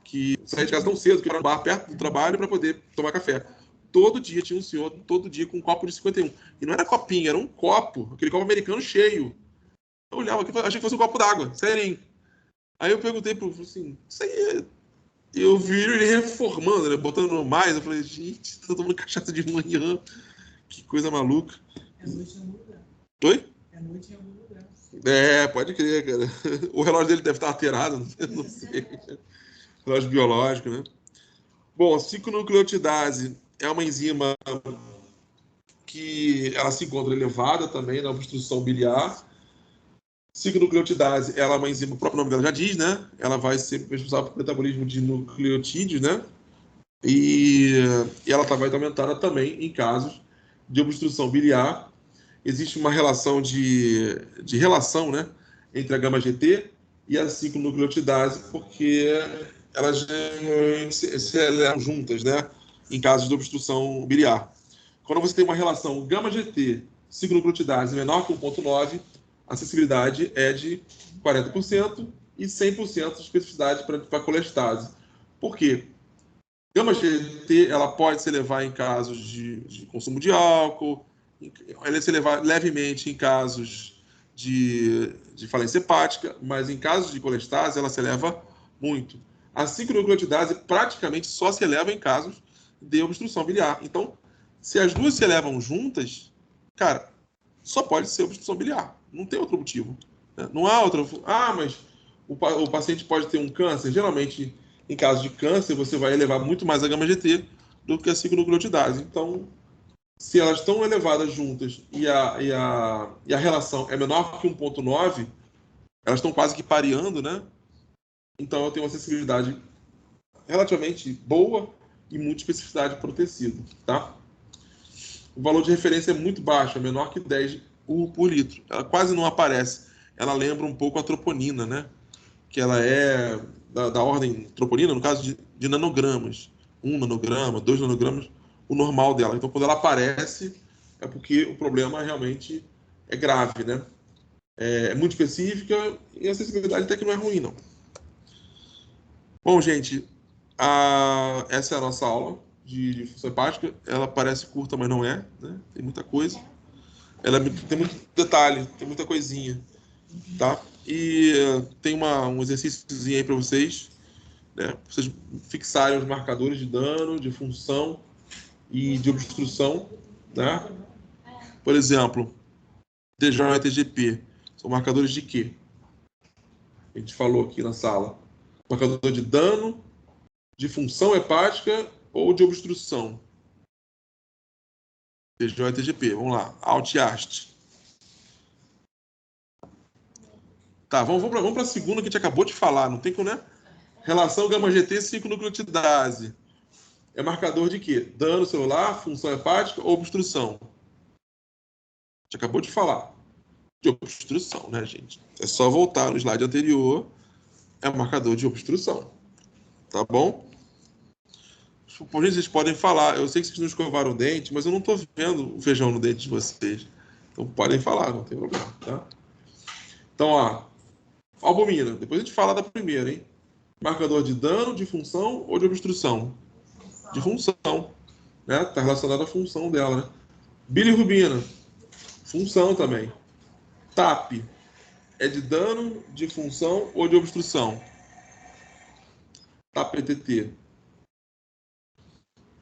que saía de casa tão cedo, que era um bar perto do trabalho para poder tomar café. todo dia tinha um senhor, todo dia com um copo de 51. E não era copinho, era um copo, aquele copo americano cheio. Eu olhava aqui, achei que fosse um copo d'água, sério. Aí eu perguntei pro assim, isso aí é... Eu vi ele reformando, né? Botando mais. Eu falei, gente, tá tomando cachaça de manhã. Que coisa maluca. É noite em algum lugar. Oi? É noite em algum lugar. É, pode crer, cara. O relógio dele deve estar alterado, não sei. Relógio biológico, né? Bom, 5-nucleotidase é uma enzima que ela se encontra elevada também na obstrução biliar. 5-nucleotidase, ela é uma enzima, o próprio nome dela já diz, né? Ela vai ser responsável pelo metabolismo de nucleotídeos, né? E ela vai estar aumentada também em casos de obstrução biliar. Existe uma relação de relação, né, entre a gama-GT e a 5-nucleotidase, porque elas se elevam juntas, né, em casos de obstrução biliar. Quando você tem uma relação gama-GT, 5-nucleotidase menor que 1,9, a acessibilidade é de 40% e 100% de especificidade para a colestase. Por quê? Gama-GT ela pode se elevar em casos de consumo de álcool, ela se elevar levemente em casos de falência hepática, mas em casos de colestase ela se eleva muito. A 5-nucleotidase praticamente só se eleva em casos de obstrução biliar. Então, se as duas se elevam juntas, cara, só pode ser obstrução biliar. Não tem outro motivo. Né? Não há outro. Ah, mas o paciente pode ter um câncer. Geralmente, em caso de câncer, você vai elevar muito mais a gama-GT do que a 5-nucleotidase. Então, se elas estão elevadas juntas e a relação é menor que 1,9, elas estão quase que pareando, né? Então, eu tenho uma sensibilidade relativamente boa e muita especificidade para o tecido, tá? O valor de referência é muito baixo, é menor que 10 por litro. Ela quase não aparece. Ela lembra um pouco a troponina, né? Que ela é da ordem troponina, no caso de nanogramas. 1 nanograma, 2 nanogramas, o normal dela. Então, quando ela aparece, é porque o problema realmente é grave, né? É muito específica e a acessibilidade até que não é ruim, não. Bom, gente, essa é a nossa aula de função hepática. Ela parece curta, mas não é, né? Tem muita coisa. Tem muito detalhe, tem muita coisinha, tá? E tem um exercíciozinho aí para vocês, né? Pra vocês fixarem os marcadores de dano, de função e de obstrução, né? Por exemplo, DJ e TGP são marcadores de quê? A gente falou aqui na sala. Marcador de dano, de função hepática ou de obstrução? DJ e TGP, vamos lá. Alt e Ast. Tá, vamos para a segunda que a gente acabou de falar, não tem como, né? Relação gama-GT 5-nucleotidase. É marcador de quê? Dano celular, função hepática ou obstrução? A gente acabou de falar. De obstrução, né, gente? É só voltar no slide anterior. É marcador de obstrução. Tá bom? Por gente, vocês podem falar. Eu sei que vocês não escovaram o dente, mas eu não tô vendo o feijão no dente de vocês. Então podem falar, não tem problema, tá? Então, ó. Albumina. Depois a gente fala da primeira, hein? Marcador de dano, de função ou de obstrução? De função. Né? Tá relacionado à função dela, né? Bilirrubina. Função também. TAP. É de dano, de função ou de obstrução? TAP-PTT.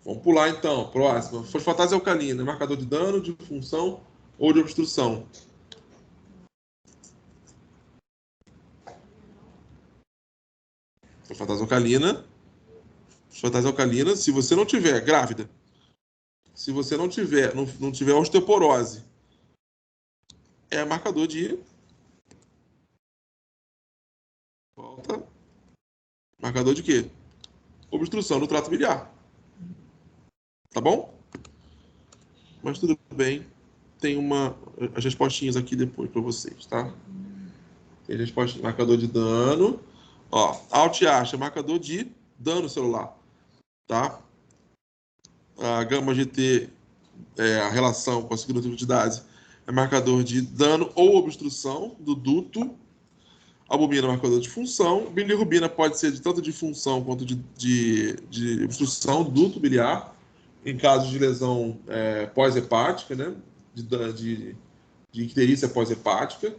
Vamos pular então. Próxima. Fosfatase alcalina. Marcador de dano, de função ou de obstrução? Fosfatase alcalina. Fosfatase alcalina. Se você não tiver grávida, se você não tiver osteoporose, é marcador de volta. Marcador de quê? Obstrução do trato biliar. Tá bom? Mas tudo bem. Tem as respostinhas aqui depois para vocês, tá? Tem resposta, marcador de dano. Ó, Alt e Ast é marcador de dano celular, tá? A gama GT, a relação com a segunda-nucleotidase, é marcador de dano ou obstrução do duto. Albumina é marcador de função. Bilirrubina pode ser tanto de função quanto de obstrução do duto biliar. em casos de lesão pós-hepática, né? De icterícia pós-hepática.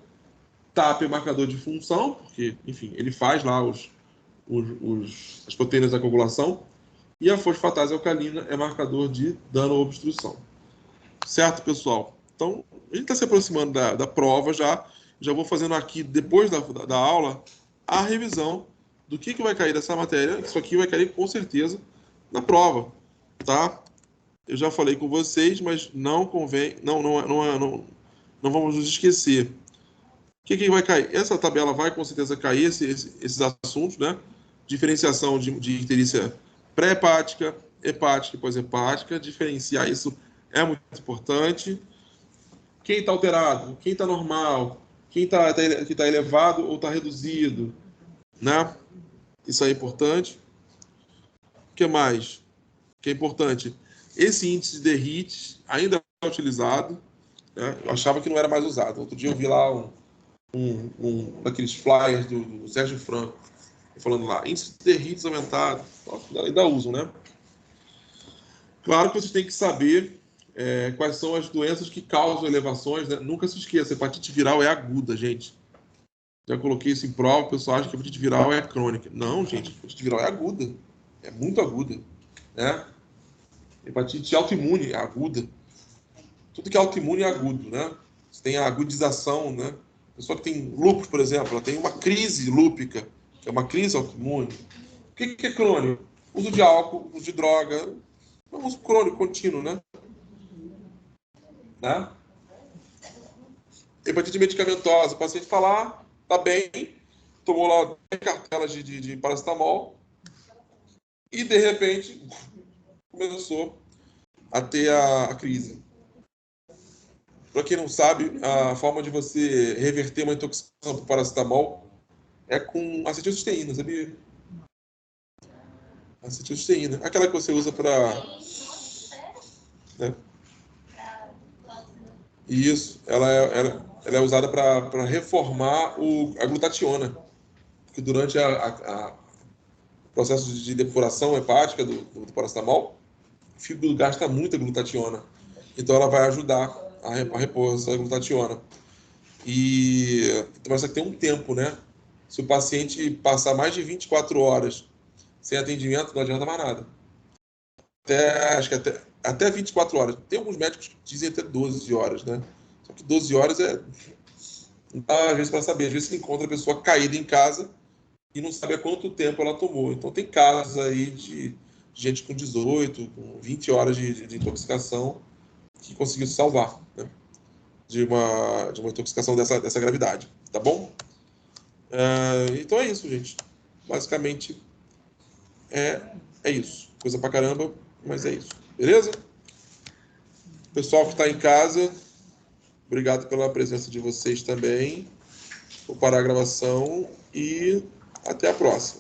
TAP é marcador de função, porque, enfim, ele faz lá as proteínas da coagulação. E a fosfatase alcalina é marcador de dano ou obstrução. Certo, pessoal? Então, a gente está se aproximando da prova já. Já vou fazendo aqui, depois da aula, a revisão do que vai cair dessa matéria. Isso aqui vai cair com certeza na prova, tá? Eu já falei com vocês, mas não convém, não vamos nos esquecer. O que vai cair? Essa tabela vai com certeza cair esses assuntos, né? Diferenciação de icterícia pré-hepática, hepática e pós-hepática. Diferenciar isso é muito importante. Quem está alterado, quem está normal, quem está elevado ou está reduzido, né? Isso aí é importante. O que mais? Que é importante? Esse índice de HIT ainda é utilizado, né? Eu achava que não era mais usado. Outro dia eu vi lá um daqueles flyers do Sérgio Franco, falando lá, índice de HIT aumentado. Ainda usam, né? Claro que vocês têm que saber quais são as doenças que causam elevações, né? Nunca se esqueça, hepatite viral é aguda, gente. Já coloquei isso em prova, o pessoal acha que a hepatite viral é crônica. Não, gente, a hepatite viral é aguda. É muito aguda, né? Hepatite autoimune é aguda. Tudo que é autoimune é agudo, né? Você tem a agudização, né? A pessoa que tem lúpus, por exemplo, ela tem uma crise lúpica, que é uma crise autoimune. O que é crônico? Uso de álcool, uso de droga, uso crônico contínuo, né? Hepatite medicamentosa, o paciente está lá, está bem, tomou lá 10 cartelas de paracetamol e, de repente, começou a ter a crise. Para quem não sabe, a forma de você reverter uma intoxicação por paracetamol é com acetilcisteína, sabia? Acetilcisteína. Aquela que você usa para... Né? Isso. Ela é usada para reformar a glutationa. Porque durante o processo de depuração hepática do paracetamol, o fígado gasta muita glutationa. Então ela vai ajudar a repor essa glutationa. Mas só que tem um tempo, né? Se o paciente passar mais de 24 horas sem atendimento, não adianta mais nada. Acho que até 24 horas. Tem alguns médicos que dizem até 12 horas, né? Só que 12 horas não dá, às vezes, para saber. Às vezes você encontra a pessoa caída em casa e não sabe há quanto tempo ela tomou. Então tem casos aí de gente com 18, com 20 horas de intoxicação que conseguiu se salvar, né? De uma intoxicação dessa gravidade, tá bom? Então é isso, gente. Basicamente é isso. Coisa pra caramba, mas é isso. Beleza? Pessoal que está em casa, obrigado pela presença de vocês também. Vou parar a gravação e até a próxima.